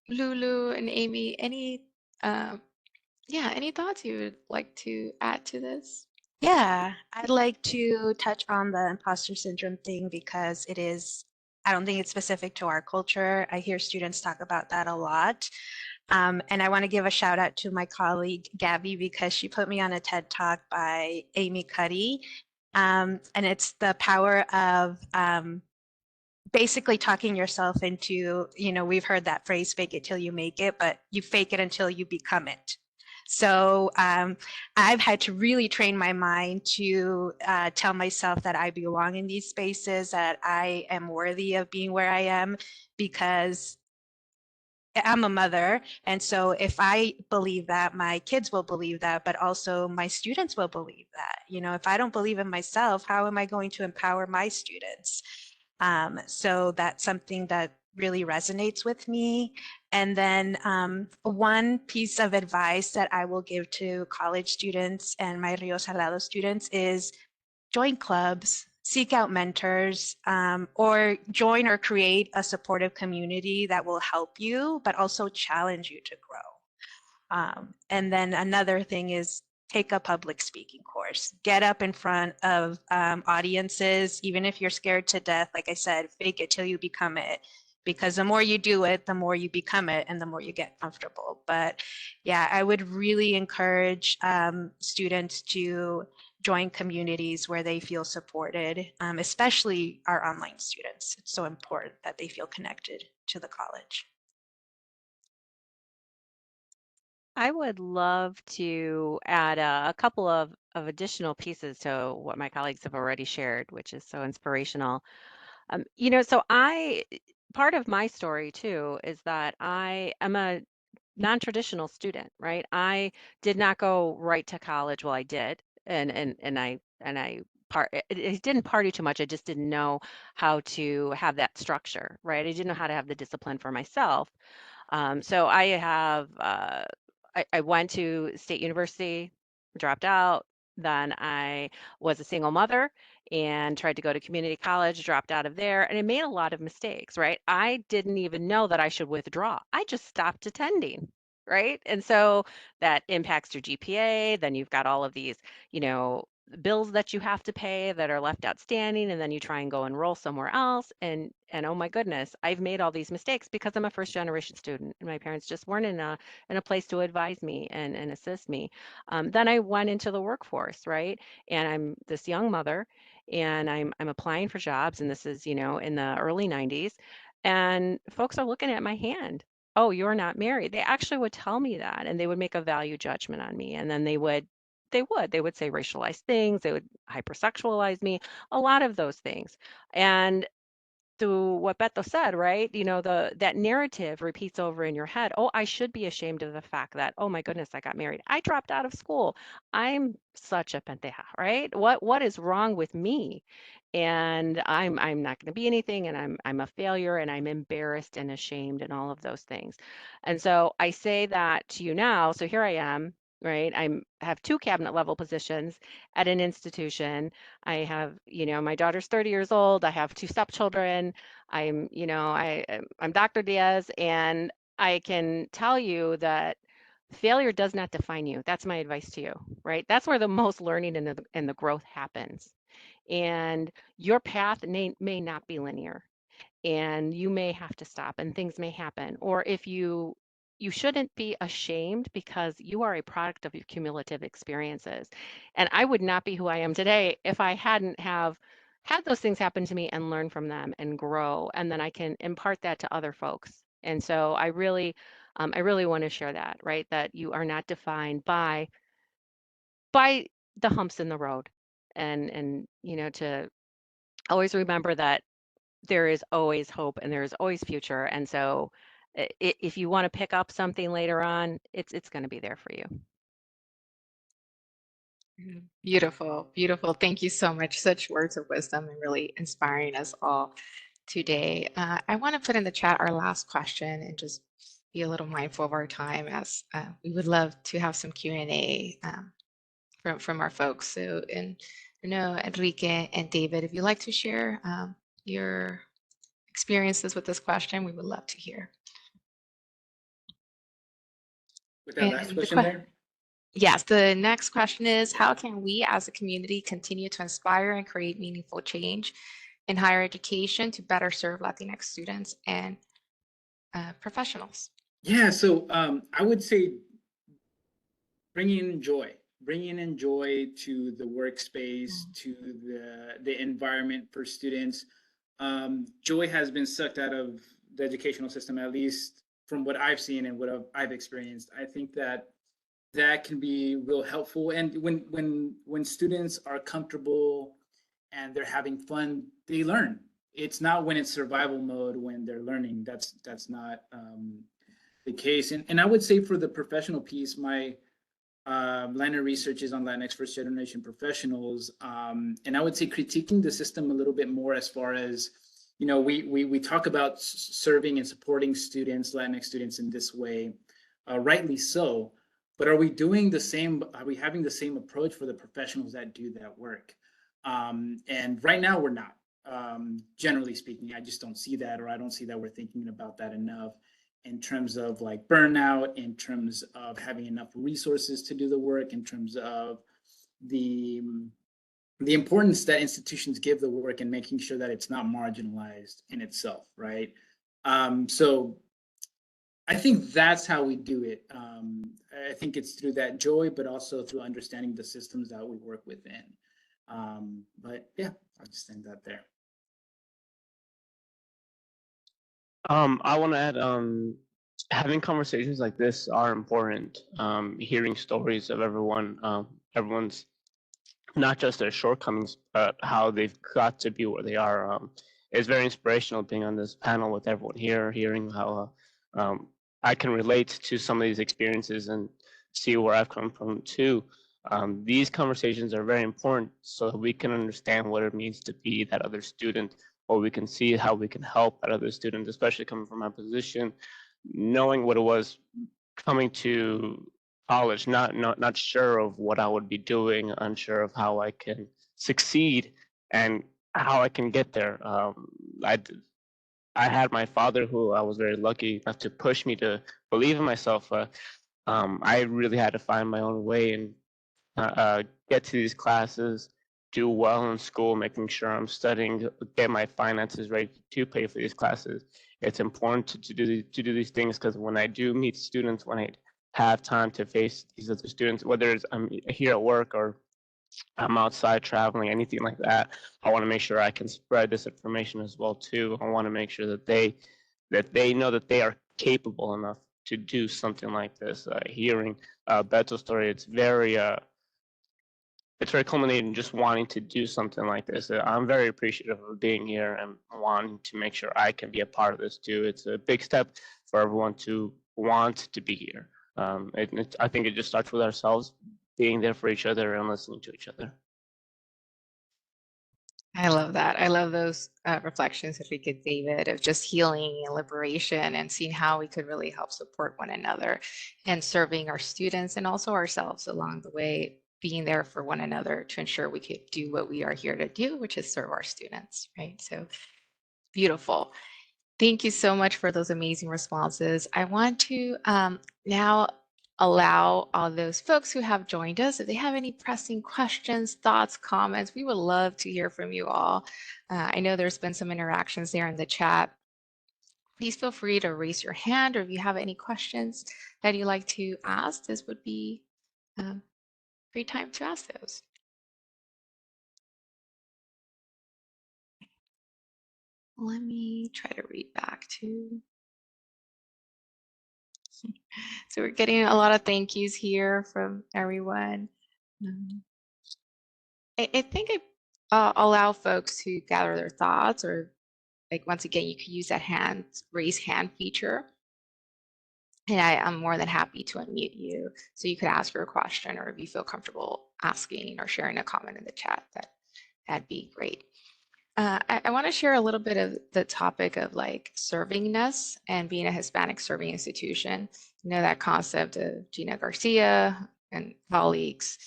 Lulu and Amy, any thoughts you would like to add to this? Yeah, I'd like to touch on the imposter syndrome thing because it is I don't think it's specific to our culture. I hear students talk about that a lot. And I want to give a shout out to my colleague, Gabby, because she put me on a TED Talk by Amy Cuddy. And it's the power of basically talking yourself into, we've heard that phrase, fake it till you make it, but you fake it until you become it. So I've had to really train my mind to tell myself that I belong in these spaces, that I am worthy of being where I am, because I'm a mother. And so if I believe that, my kids will believe that, but also my students will believe that. If I don't believe in myself, how am I going to empower my students? So that's something that really resonates with me. And then one piece of advice that I will give to college students and my Rio Salado students is join clubs, seek out mentors, or join or create a supportive community that will help you, but also challenge you to grow. And then another thing is take a public speaking course. Get up in front of audiences, even if you're scared to death. Like I said, fake it till you become it. Because the more you do it, the more you become it and the more you get comfortable. But yeah, I would really encourage students to join communities where they feel supported, especially our online students. It's so important that they feel connected to the college. I would love to add a couple of additional pieces to what my colleagues have already shared, which is so inspirational. So part of my story too is that I am a non-traditional student, right? I did not go right to college. Well, I did, I didn't party too much. I just didn't know how to have that structure, right? I didn't know how to have the discipline for myself. So I went to State University, dropped out. Then I was a single mother and tried to go to community college, dropped out of there, and I made a lot of mistakes, right? I didn't even know that I should withdraw. I just stopped attending, right? And so that impacts your GPA. Then you've got all of these, you know, bills that you have to pay that are left outstanding, and then you try and go enroll somewhere else, and oh my goodness, I've made all these mistakes because I'm a first generation student and my parents just weren't in a place to advise me and assist me. Then I went into the workforce, right? And I'm this young mother and I'm applying for jobs, and this is, in the early 90s, and folks are looking at my hand. Oh, you're not married. They actually would tell me that, and they would make a value judgment on me, and then they would say racialized things, they would hypersexualize me, a lot of those things. And to what Beto said, right? That narrative repeats over in your head. Oh, I should be ashamed of the fact that, oh my goodness, I got married. I dropped out of school. I'm such a pendeja, right? What is wrong with me? And I'm not going to be anything, and I'm a failure, and I'm embarrassed and ashamed and all of those things. And so I say that to you now. So here I am, right? Have two cabinet level positions at an institution. I have, my daughter's 30 years old. I have two stepchildren. I'm Dr. Diaz, and I can tell you that failure does not define you. That's my advice to you, right? That's where the most learning and the growth happens. And your path may not be linear, and you may have to stop, and things may happen. Or if you shouldn't be ashamed, because you are a product of your cumulative experiences. And I would not be who I am today if I hadn't have had those things happen to me and learn from them and grow, and then I can impart that to other folks. And so I really want to share that, right? That you are not defined by the humps in the road, and to always remember that there is always hope and there is always future. And so if you want to pick up something later on, it's going to be there for you. Beautiful, beautiful. Thank you so much. Such words of wisdom and really inspiring us all today. I want to put in the chat our last question and just be a little mindful of our time, as we would love to have some Q&A from our folks. So, and Enrique and David, if you'd like to share your experiences with this question, we would love to hear. With that last question there? Yes, the next question is, how can we as a community continue to inspire and create meaningful change in higher education to better serve Latinx students and professionals? Yeah, so I would say bringing in joy to the workspace, to the environment for students. Joy has been sucked out of the educational system, at least from what I've seen and what I've experienced. I think that can be real helpful. And when students are comfortable and they're having fun, they learn. It's not when it's survival mode when they're learning. That's not the case. And I would say for the professional piece, my line of research is on Latinx first generation professionals. And I would say critiquing the system a little bit more as far as, you know, we talk about serving and supporting students, Latinx students in this way, rightly so. But are we doing the same? Are we having the same approach for the professionals that do that work? And right now we're not. Generally speaking, I just don't see that, or I don't see that we're thinking about that enough in terms of like burnout, in terms of having enough resources to do the work, in terms of the importance that institutions give the work and making sure that it's not marginalized in itself, right? So I think that's how we do it. I think it's through that joy, but also through understanding the systems that we work within. But yeah, I'll just end that there. I want to add, having conversations like this are important. Hearing stories of everyone's not just their shortcomings, but how they've got to be where they are. It's very inspirational being on this panel with everyone here, hearing how I can relate to some of these experiences and see where I've come from too. These conversations are very important so that we can understand what it means to be that other student, or we can see how we can help that other student, especially coming from my position, knowing what it was coming to college, not sure of what I would be doing, unsure of how I can succeed and how I can get there. I had my father, who I was very lucky enough to push me to believe in myself. I really had to find my own way and get to these classes, do well in school, making sure I'm studying, get my finances ready to pay for these classes. It's important to do these things because when I do meet students, when I have time to face these other students, whether it's I'm here at work or I'm outside traveling, anything like that, I want to make sure I can spread this information as well too. I want to make sure that they know that they are capable enough to do something like this. Hearing Beto's story, it's very culminating, just wanting to do something like this. I'm very appreciative of being here and wanting to make sure I can be a part of this too. It's a big step for everyone to want to be here. I think it just starts with ourselves being there for each other and listening to each other. I love that. I love those reflections, Enrique, David, of just healing and liberation and seeing how we could really help support one another and serving our students and also ourselves along the way, being there for one another to ensure we could do what we are here to do, which is serve our students, right? So beautiful. Thank you so much for those amazing responses. I want to now allow all those folks who have joined us, if they have any pressing questions, thoughts, comments, we would love to hear from you all. I know there's been some interactions there in the chat. Please feel free to raise your hand, or if you have any questions that you'd like to ask, this would be free time to ask those. Let me try to read back to. So we're getting a lot of thank yous here from everyone. I think I allow folks to gather their thoughts, or like once again, you can use that raise hand feature. And I'm more than happy to unmute you so you could ask your question, or if you feel comfortable asking or sharing a comment in the chat, that'd be great. I want to share a little bit of the topic of like servingness and being a Hispanic serving institution. You know, that concept of Gina Garcia and colleagues.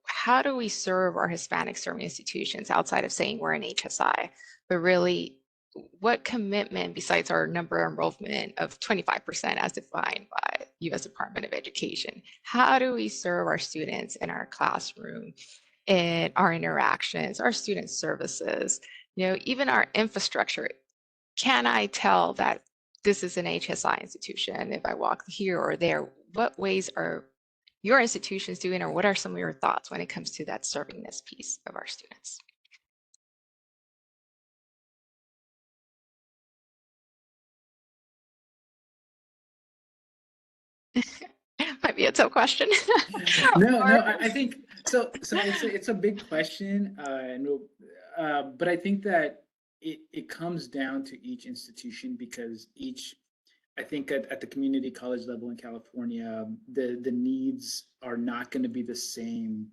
How do we serve our Hispanic serving institutions outside of saying we're an HSI, but really what commitment besides our number enrollment of 25% as defined by U.S. Department of Education? How do we serve our students in our classroom, in our interactions, our student services, Even our infrastructure, can I tell that this is an HSI institution if I walk here or there? What ways are your institutions doing, or what are some of your thoughts when it comes to that servingness piece of our students? Might be a tough question. No, I think so. So it's a big question, but I think that it comes down to each institution, because I think at the community college level in California, the needs are not going to be the same,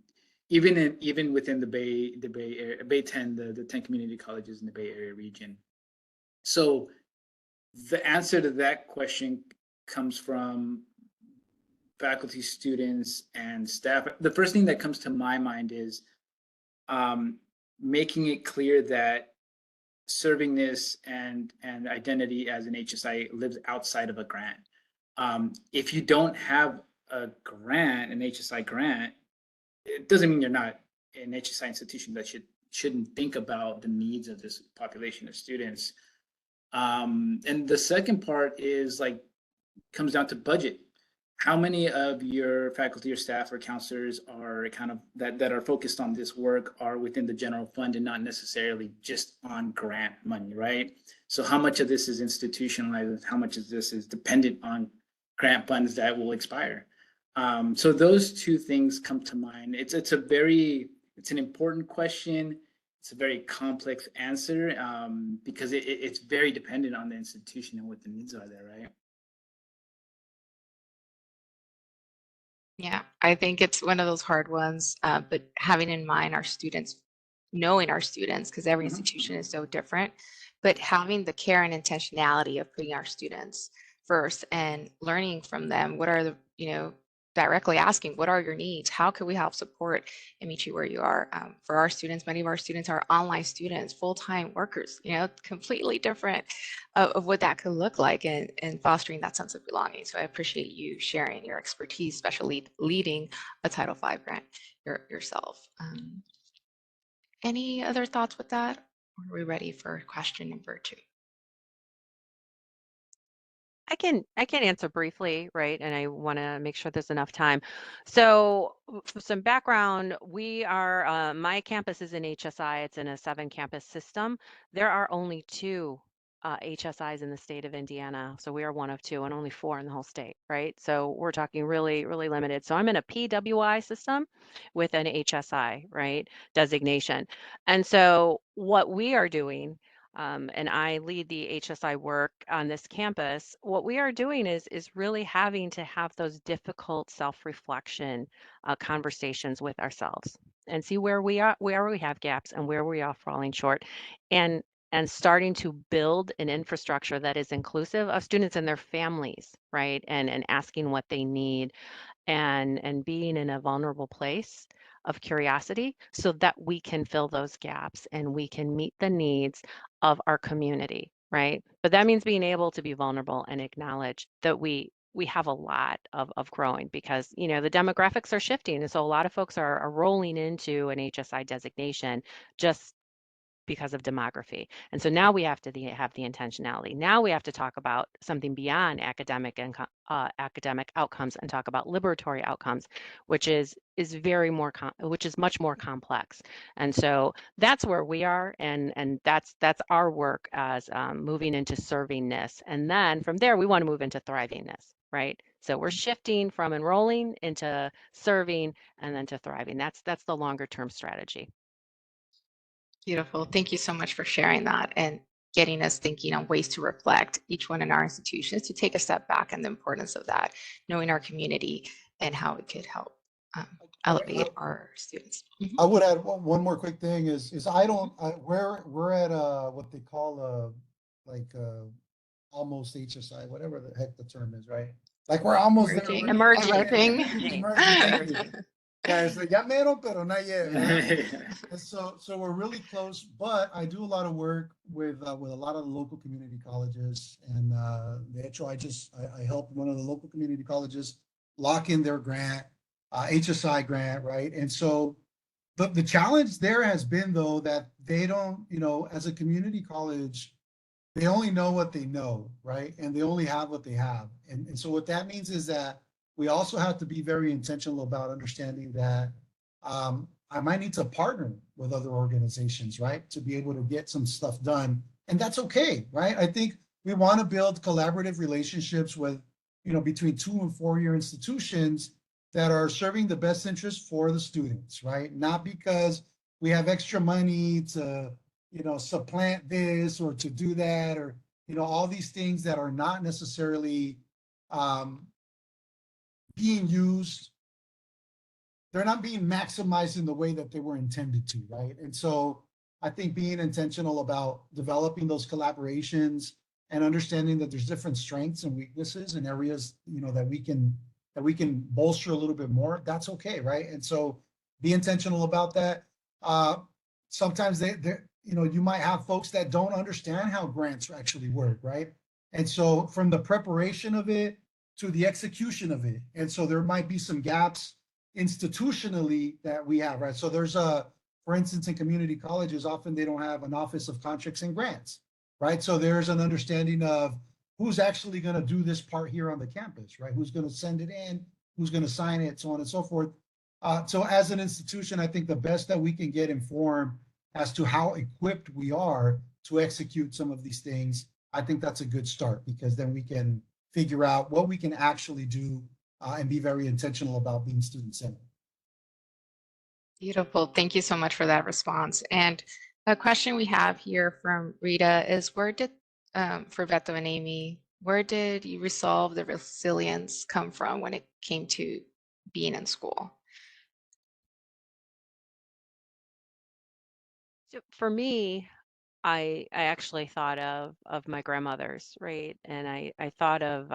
even within the Bay Area, Bay 10, the 10 community colleges in the Bay Area region. So the answer to that question comes from faculty, students, and staff. The first thing that comes to my mind is making it clear that servingness and identity as an HSI lives outside of a grant. If you don't have a grant, an HSI grant, it doesn't mean you're not an HSI institution that shouldn't think about the needs of this population of students. And the second part is comes down to budget. How many of your faculty or staff or counselors are kind of that are focused on this work are within the general fund and not necessarily just on grant money, right? So how much of this is institutionalized? How much of this is dependent on grant funds that will expire? So those two things come to mind. It's an important question. It's a very complex answer, because it's very dependent on the institution and what the needs are there, right? Yeah, I think it's one of those hard ones, but having in mind our students, knowing our students, because every institution is so different, but having the care and intentionality of putting our students first and learning from them. What are directly asking, what are your needs? How can we help support and meet you where you are? For our students, many of our students are online students, full-time workers, completely different of what that could look like, and fostering that sense of belonging. So I appreciate you sharing your expertise, especially leading a Title V grant yourself. Any other thoughts with that? Or are we ready for question number 2? I can answer briefly, right? And I want to make sure there's enough time. So for some background, we are, my campus is in HSI. It's in a 7-campus system. There are only 2 HSIs in the state of Indiana. So we are one of 2 and only 4 in the whole state, right? So we're talking really, really limited. So I'm in a PWI system with an HSI, right, designation. And so what we are doing, and I lead the HSI work on this campus, what we are doing is really having to have those difficult self-reflection conversations with ourselves and see where we have gaps and where we are falling short, and starting to build an infrastructure that is inclusive of students and their families, right? And asking what they need, and being in a vulnerable place of curiosity so that we can fill those gaps and we can meet the needs of our community, right? But that means being able to be vulnerable and acknowledge that we have a lot of growing, because the demographics are shifting, and so a lot of folks are rolling into an HSI designation just because of demography. And so now we have to have the intentionality. Now we have to talk about something beyond academic and academic outcomes and talk about liberatory outcomes, which is much more complex. And so that's where we are, and that's our work as moving into servingness. And then from there, we want to move into thrivingness, right? So we're shifting from enrolling into serving and then to thriving. That's the longer term strategy. Beautiful. Thank you so much for sharing that and getting us thinking on ways to reflect each one in our institutions, to take a step back and the importance of that, knowing our community and how it could help elevate our students. I would add one more quick thing is we're at what they call almost HSI, whatever the heck the term is, right? Like we're almost Emerging. there. Emerging. Yeah, it's like ya mero, pero not yet. Right? So we're really close, but I do a lot of work with a lot of the local community colleges, and de hecho, I helped one of the local community colleges lock in their grant, HSI grant, right? And so the challenge there has been, though, that they don't, as a community college, they only know what they know, right? And they only have what they have. And so what that means is that we also have to be very intentional about understanding that I might need to partner with other organizations, right? To be able to get some stuff done. And that's okay, right? I think we want to build collaborative relationships with, between 2 and 4 year institutions that are serving the best interest for the students, right? Not because we have extra money to, supplant this or to do that, or, all these things that are not necessarily being used. They're not being maximized in the way that they were intended to, right? And so I think being intentional about developing those collaborations and understanding that there's different strengths and weaknesses in areas, that we can bolster a little bit more, that's okay, right? And so be intentional about that. Sometimes you might have folks that don't understand how grants actually work, right? And so from the preparation of it to the execution of it, and so there might be some gaps institutionally that we have, right? So there's for instance, in community colleges, often they don't have an office of contracts and grants, right? So there's an understanding of who's actually going to do this part here on the campus, right? Who's going to send it in, who's going to sign it, so on and so forth. So as an institution, I think the best that we can get informed as to how equipped we are to execute some of these things, I think that's a good start, because then we can figure out what we can actually do and be very intentional about being student-centered. Beautiful. Thank you so much for that response. And a question we have here from Rita is, for Beto and Amy, where did you resolve the resilience come from when it came to being in school? So for me, I actually thought of my grandmothers, right? And I thought of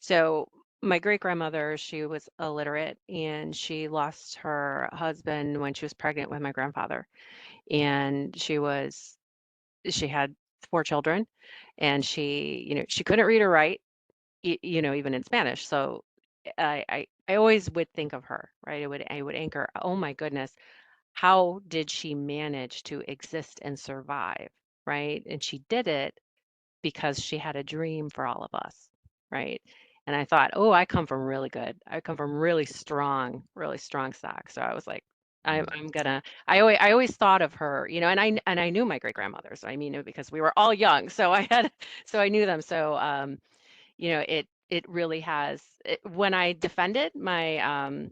so my great grandmother, she was illiterate and she lost her husband when she was pregnant with my grandfather. And she had 4 children, and she couldn't read or write, even in Spanish. So I always would think of her, right? I would anchor, oh my goodness, how did she manage to exist and survive, right? And she did it because she had a dream for all of us, right? And I thought, oh, I come from really strong stock. So I was like, I'm gonna. I always thought of her, and I knew my great grandmothers. I mean, because we were all young, so I knew them. So it really has. When I defended my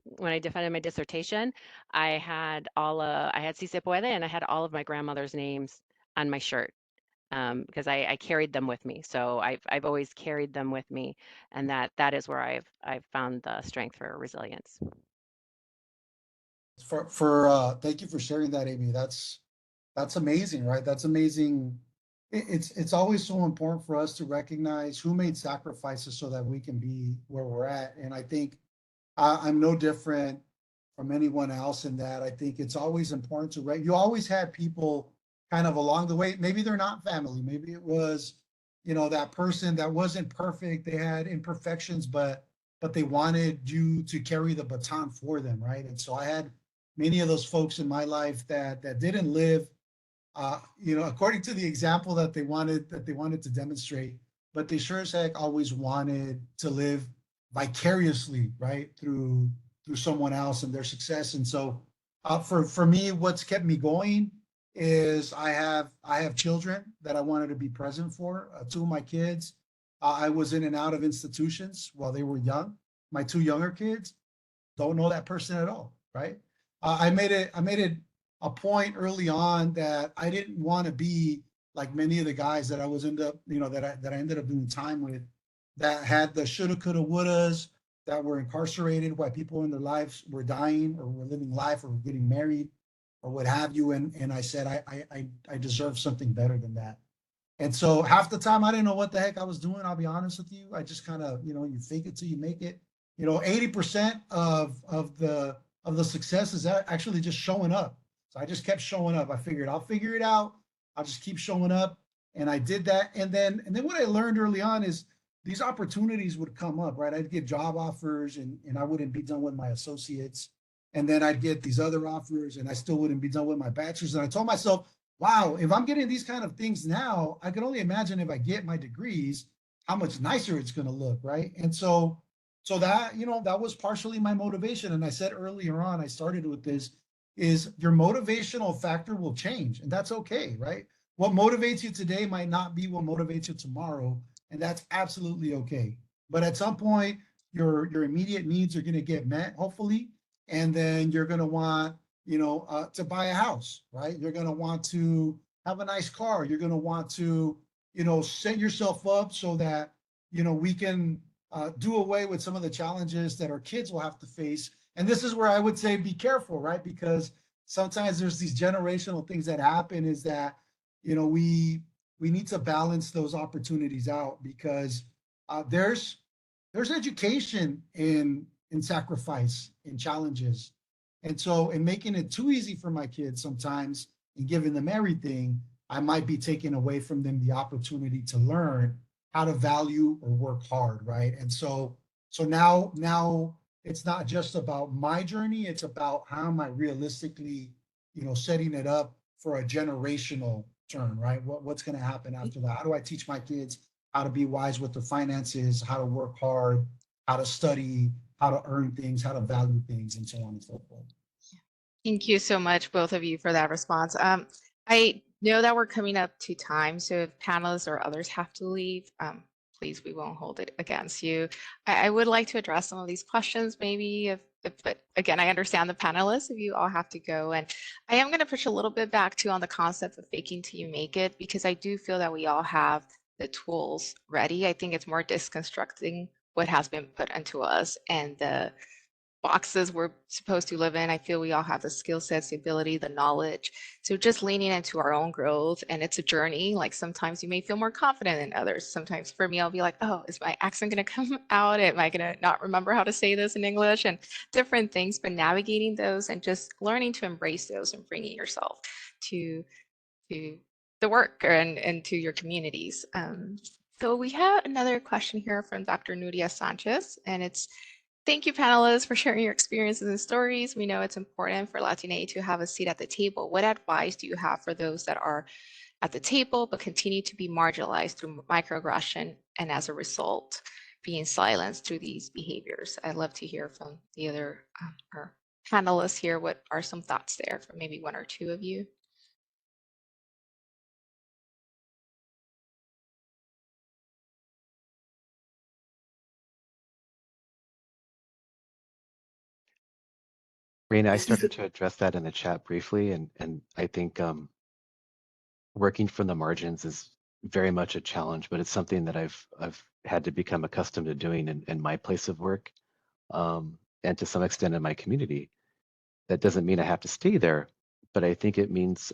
dissertation, I had Si Se Puede, and I had all of my grandmother's names on my shirt, because I carried them with me. So I've always carried them with me, and that is where I've found the strength for resilience. Thank you for sharing that, Amy. That's amazing, right? That's amazing. It's always so important for us to recognize who made sacrifices so that we can be where we're at. And I think I'm no different from anyone else in that. I think it's always important to you always had people kind of along the way. Maybe they're not family. Maybe it was, that person that wasn't perfect. They had imperfections, but they wanted you to carry the baton for them, right? And so I had many of those folks in my life that didn't live, according to the example that they wanted to demonstrate, but they sure as heck always wanted to live vicariously, right, through someone else and their success. And so, for me, what's kept me going is I have children that I wanted to be present for. 2 of my kids, I was in and out of institutions while they were young. My 2 younger kids don't know that person at all, right? I made it a point early on that I didn't want to be like many of the guys that I ended up doing time with, that had the shoulda, coulda, wouldas, that were incarcerated while people in their lives were dying or were living life or were getting married or what have you. And I said, I deserve something better than that. And so half the time I didn't know what the heck I was doing. I'll be honest with you. I just kind of, you fake it till you make it. 80% of the success is actually just showing up. So I just kept showing up. I figured I'll figure it out. I'll just keep showing up. And I did that. And then what I learned early on is these opportunities would come up, right? I'd get job offers and I wouldn't be done with my associates. and then I'd get these other offers, and I still wouldn't be done with my bachelor's. And I told myself, wow, if I'm getting these kind of things now, I can only imagine if I get my degrees, how much nicer it's going to look, right? And so that, you know, that was partially my motivation. And I said earlier on, I started with this, is your motivational factor will change, and that's okay, right? What motivates you today might not be what motivates you tomorrow, and that's absolutely okay. But at some point, your immediate needs are going to get met, hopefully, and then you're going to want, you know, to buy a house, right? You're going to want to have a nice car. You're going to want to, you know, set yourself up so that, you know, we can do away with some of the challenges that our kids will have to face. And this is where I would say be careful, right? Because sometimes there's these generational things that happen, is that, you know, we need to balance those opportunities out, because there's education in sacrifice, in challenges. And so in making it too easy for my kids sometimes and giving them everything, I might be taking away from them the opportunity to learn how to value or work hard, right? And so now it's not just about my journey, it's about how am I realistically, you know, setting it up for a generational turn, right? What's going to happen after that? How do I teach my kids how to be wise with their finances, how to work hard, how to study, how to earn things, how to value things, and so on and so forth. Thank you so much, both of you, for that response. I know that we're coming up to time, so if panelists or others have to leave, please, we won't hold it against you. I would like to address some of these questions, maybe, but again, I understand the panelists if you all have to go. And I am going to push a little bit back to on the concept of faking till you make it, because I do feel that we all have the tools ready. I think it's more disconstructing what has been put into us and the boxes we're supposed to live in. I feel we all have the skill sets, the ability, the knowledge. So just leaning into our own growth, and it's a journey. Like sometimes you may feel more confident than others. Sometimes for me, I'll be like, oh, is my accent going to come out? Am I going to not remember how to say this in English? And different things, but navigating those and just learning to embrace those and bringing yourself to the work and to your communities. So we have another question here from Dr. Nuria Sanchez, and it's, thank you, panelists, for sharing your experiences and stories. We know it's important for Latina to have a seat at the table. What advice do you have for those that are at the table but continue to be marginalized through microaggression and as a result being silenced through these behaviors? I'd love to hear from the other our panelists here. What are some thoughts there from maybe one or two of you? Raina, I started to address that in the chat briefly, and I think working from the margins is very much a challenge, but it's something that I've had to become accustomed to doing in my place of work, and to some extent in my community. That doesn't mean I have to stay there, but I think it means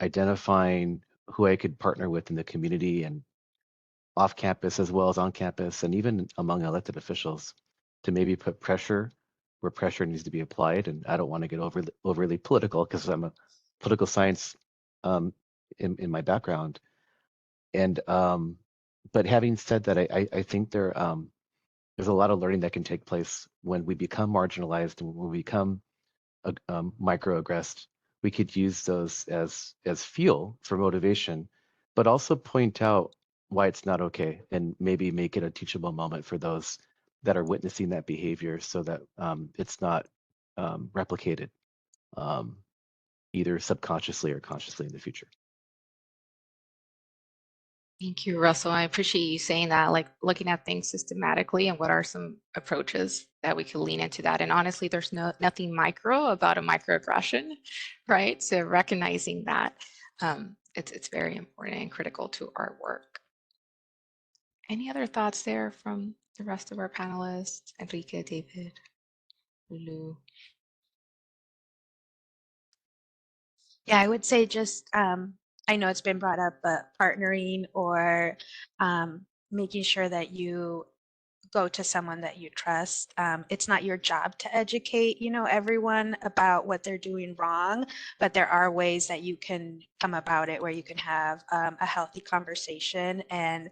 identifying who I could partner with in the community and off campus as well as on campus, and even among elected officials, to maybe put pressure where pressure needs to be applied. And I don't want to get overly political, because I'm a political science in my background. And but having said that, I think there's a lot of learning that can take place when we become marginalized and when we become microaggressed. We could use those as fuel for motivation, but also point out why it's not okay, and maybe make it a teachable moment for those that are witnessing that behavior, so that it's not replicated either subconsciously or consciously in the future. Thank you, Russell. I appreciate you saying that, like looking at things systematically and what are some approaches that we could lean into that. And honestly, there's nothing micro about a microaggression, right? So recognizing that it's very important and critical to our work. Any other thoughts there from the rest of our panelists? Enrique, David, Lulu? Yeah, I would say just, I know it's been brought up, but partnering or making sure that you go to someone that you trust. It's not your job to educate, you know, everyone about what they're doing wrong, but there are ways that you can come about it where you can have a healthy conversation and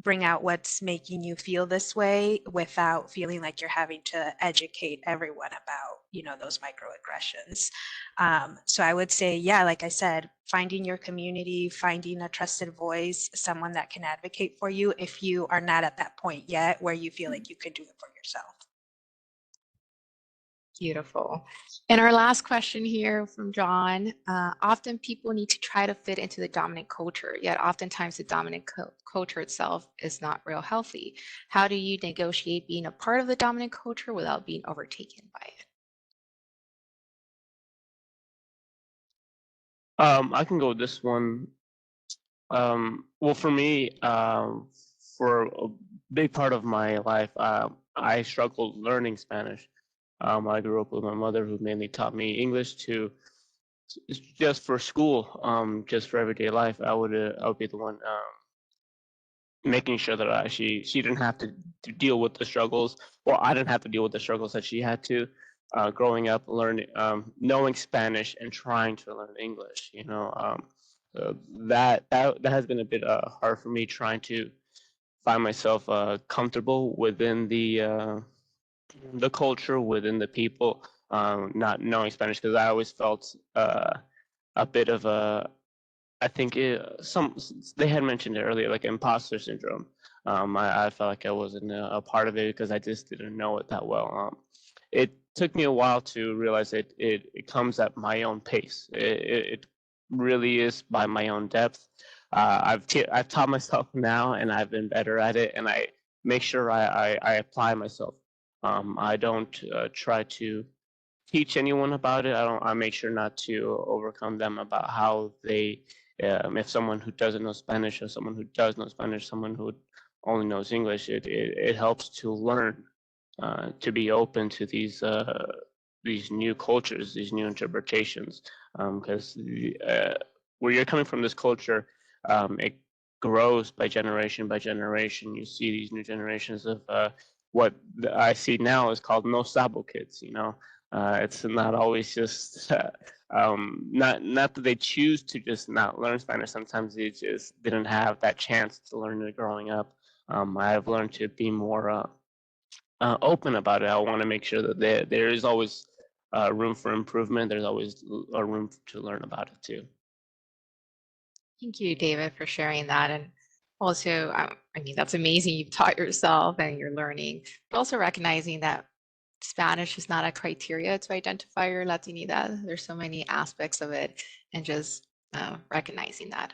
bring out what's making you feel this way without feeling like you're having to educate everyone about, you know, those microaggressions. So I would say, yeah, like I said, finding your community, finding a trusted voice, someone that can advocate for you if you are not at that point yet where you feel like you could do it for yourself. Beautiful. And our last question here from John. Often people need to try to fit into the dominant culture, yet oftentimes the dominant culture itself is not real healthy. How do you negotiate being a part of the dominant culture without being overtaken by it? I can go with this one. Well, for me, for a big part of my life, I struggled learning Spanish. I grew up with my mother, who mainly taught me English just for school, just for everyday life. I would be the one making sure that she didn't have to deal with the struggles. Well, I didn't have to deal with the struggles that she had to. Growing up, learning, knowing Spanish and trying to learn English. You know, that has been a bit hard for me, trying to find myself comfortable within the culture, within the people, not knowing Spanish, because I always felt a bit of a, I think they had mentioned it earlier, like imposter syndrome. I felt like I wasn't a part of it because I just didn't know it that well. It took me a while to realize it comes at my own pace. It really is by my own depth. I've taught myself now, and I've been better at it, and I make sure I apply myself. I don't try to teach anyone about it. I make sure not to overcome them about how they, if someone who doesn't know Spanish or someone who does know Spanish, someone who only knows English, it helps to learn, to be open to these new cultures, these new interpretations, because where you're coming from, this culture, it grows by generation by generation. You see these new generations of what I see now is called no sabo kids. You know, it's not always just not that they choose to just not learn Spanish. Sometimes they just didn't have that chance to learn it growing up. I've learned to be more open about it. I want to make sure that there is always room for improvement. There's always a room to learn about it too. Thank you, David, for sharing that. And also, I mean, that's amazing. You've taught yourself and you're learning, but also recognizing that Spanish is not a criteria to identify your Latinidad. There's so many aspects of it, and just recognizing that.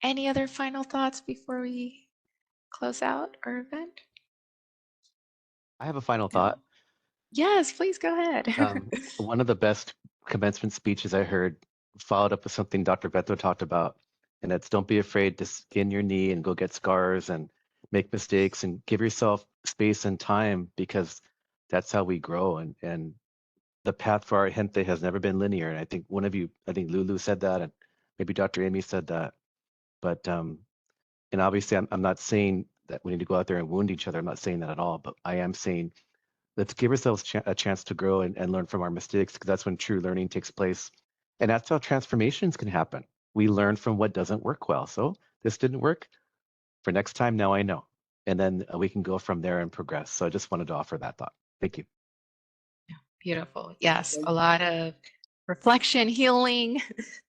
Any other final thoughts before we close out our event? I have a final thought. Yes, please go ahead. One of the best commencement speeches I heard followed up with something Dr. Beto talked about, and that's don't be afraid to skin your knee and go get scars and make mistakes and give yourself space and time, because that's how we grow. And the path for our gente has never been linear. And I think I think Lulu said that, and maybe Dr. Amy said that. But and obviously I'm not saying that we need to go out there and wound each other. I'm not saying that at all. But I am saying let's give ourselves a chance to grow and learn from our mistakes, because that's when true learning takes place. And that's how transformations can happen. We learn from what doesn't work well. So this didn't work. For next time, now I know. And then we can go from there and progress. So I just wanted to offer that thought. Thank you. Beautiful. Yes, a lot of reflection, healing,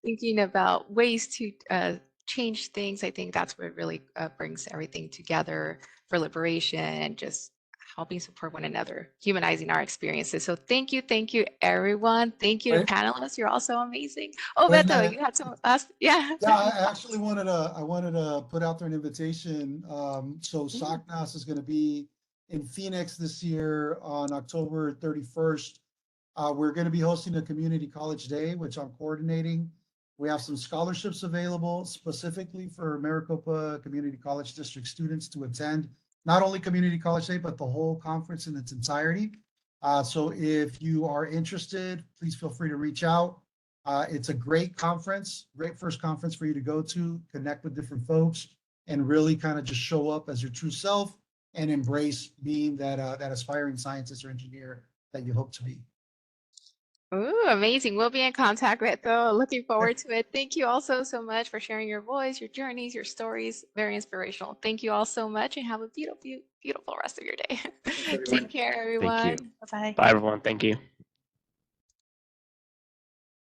thinking about ways to change things. I think that's what really brings everything together for liberation and just helping support one another, humanizing our experiences. So thank you, everyone. Thank you to panelists. You're also amazing. Oh, Beto, you had some last, yeah. Yeah, I actually wanted to put out there an invitation. So SOCNAS is going to be in Phoenix this year on October 31st. We're going to be hosting a community college day, which I'm coordinating. We have some scholarships available specifically for Maricopa Community College District students to attend, not only community college day, but the whole conference in its entirety. So if you are interested, please feel free to reach out. It's a great conference, great first conference for you to go to, connect with different folks, and really kind of just show up as your true self and embrace being that aspiring scientist or engineer that you hope to be. Ooh, amazing. We'll be in contact with though. Looking forward to it. Thank you all so much for sharing your voice, your journeys, your stories. Very inspirational. Thank you all so much and have a beautiful rest of your day. Thanks, everyone. Take care, Thank you. everyone. Bye-bye. Bye, everyone. Thank you.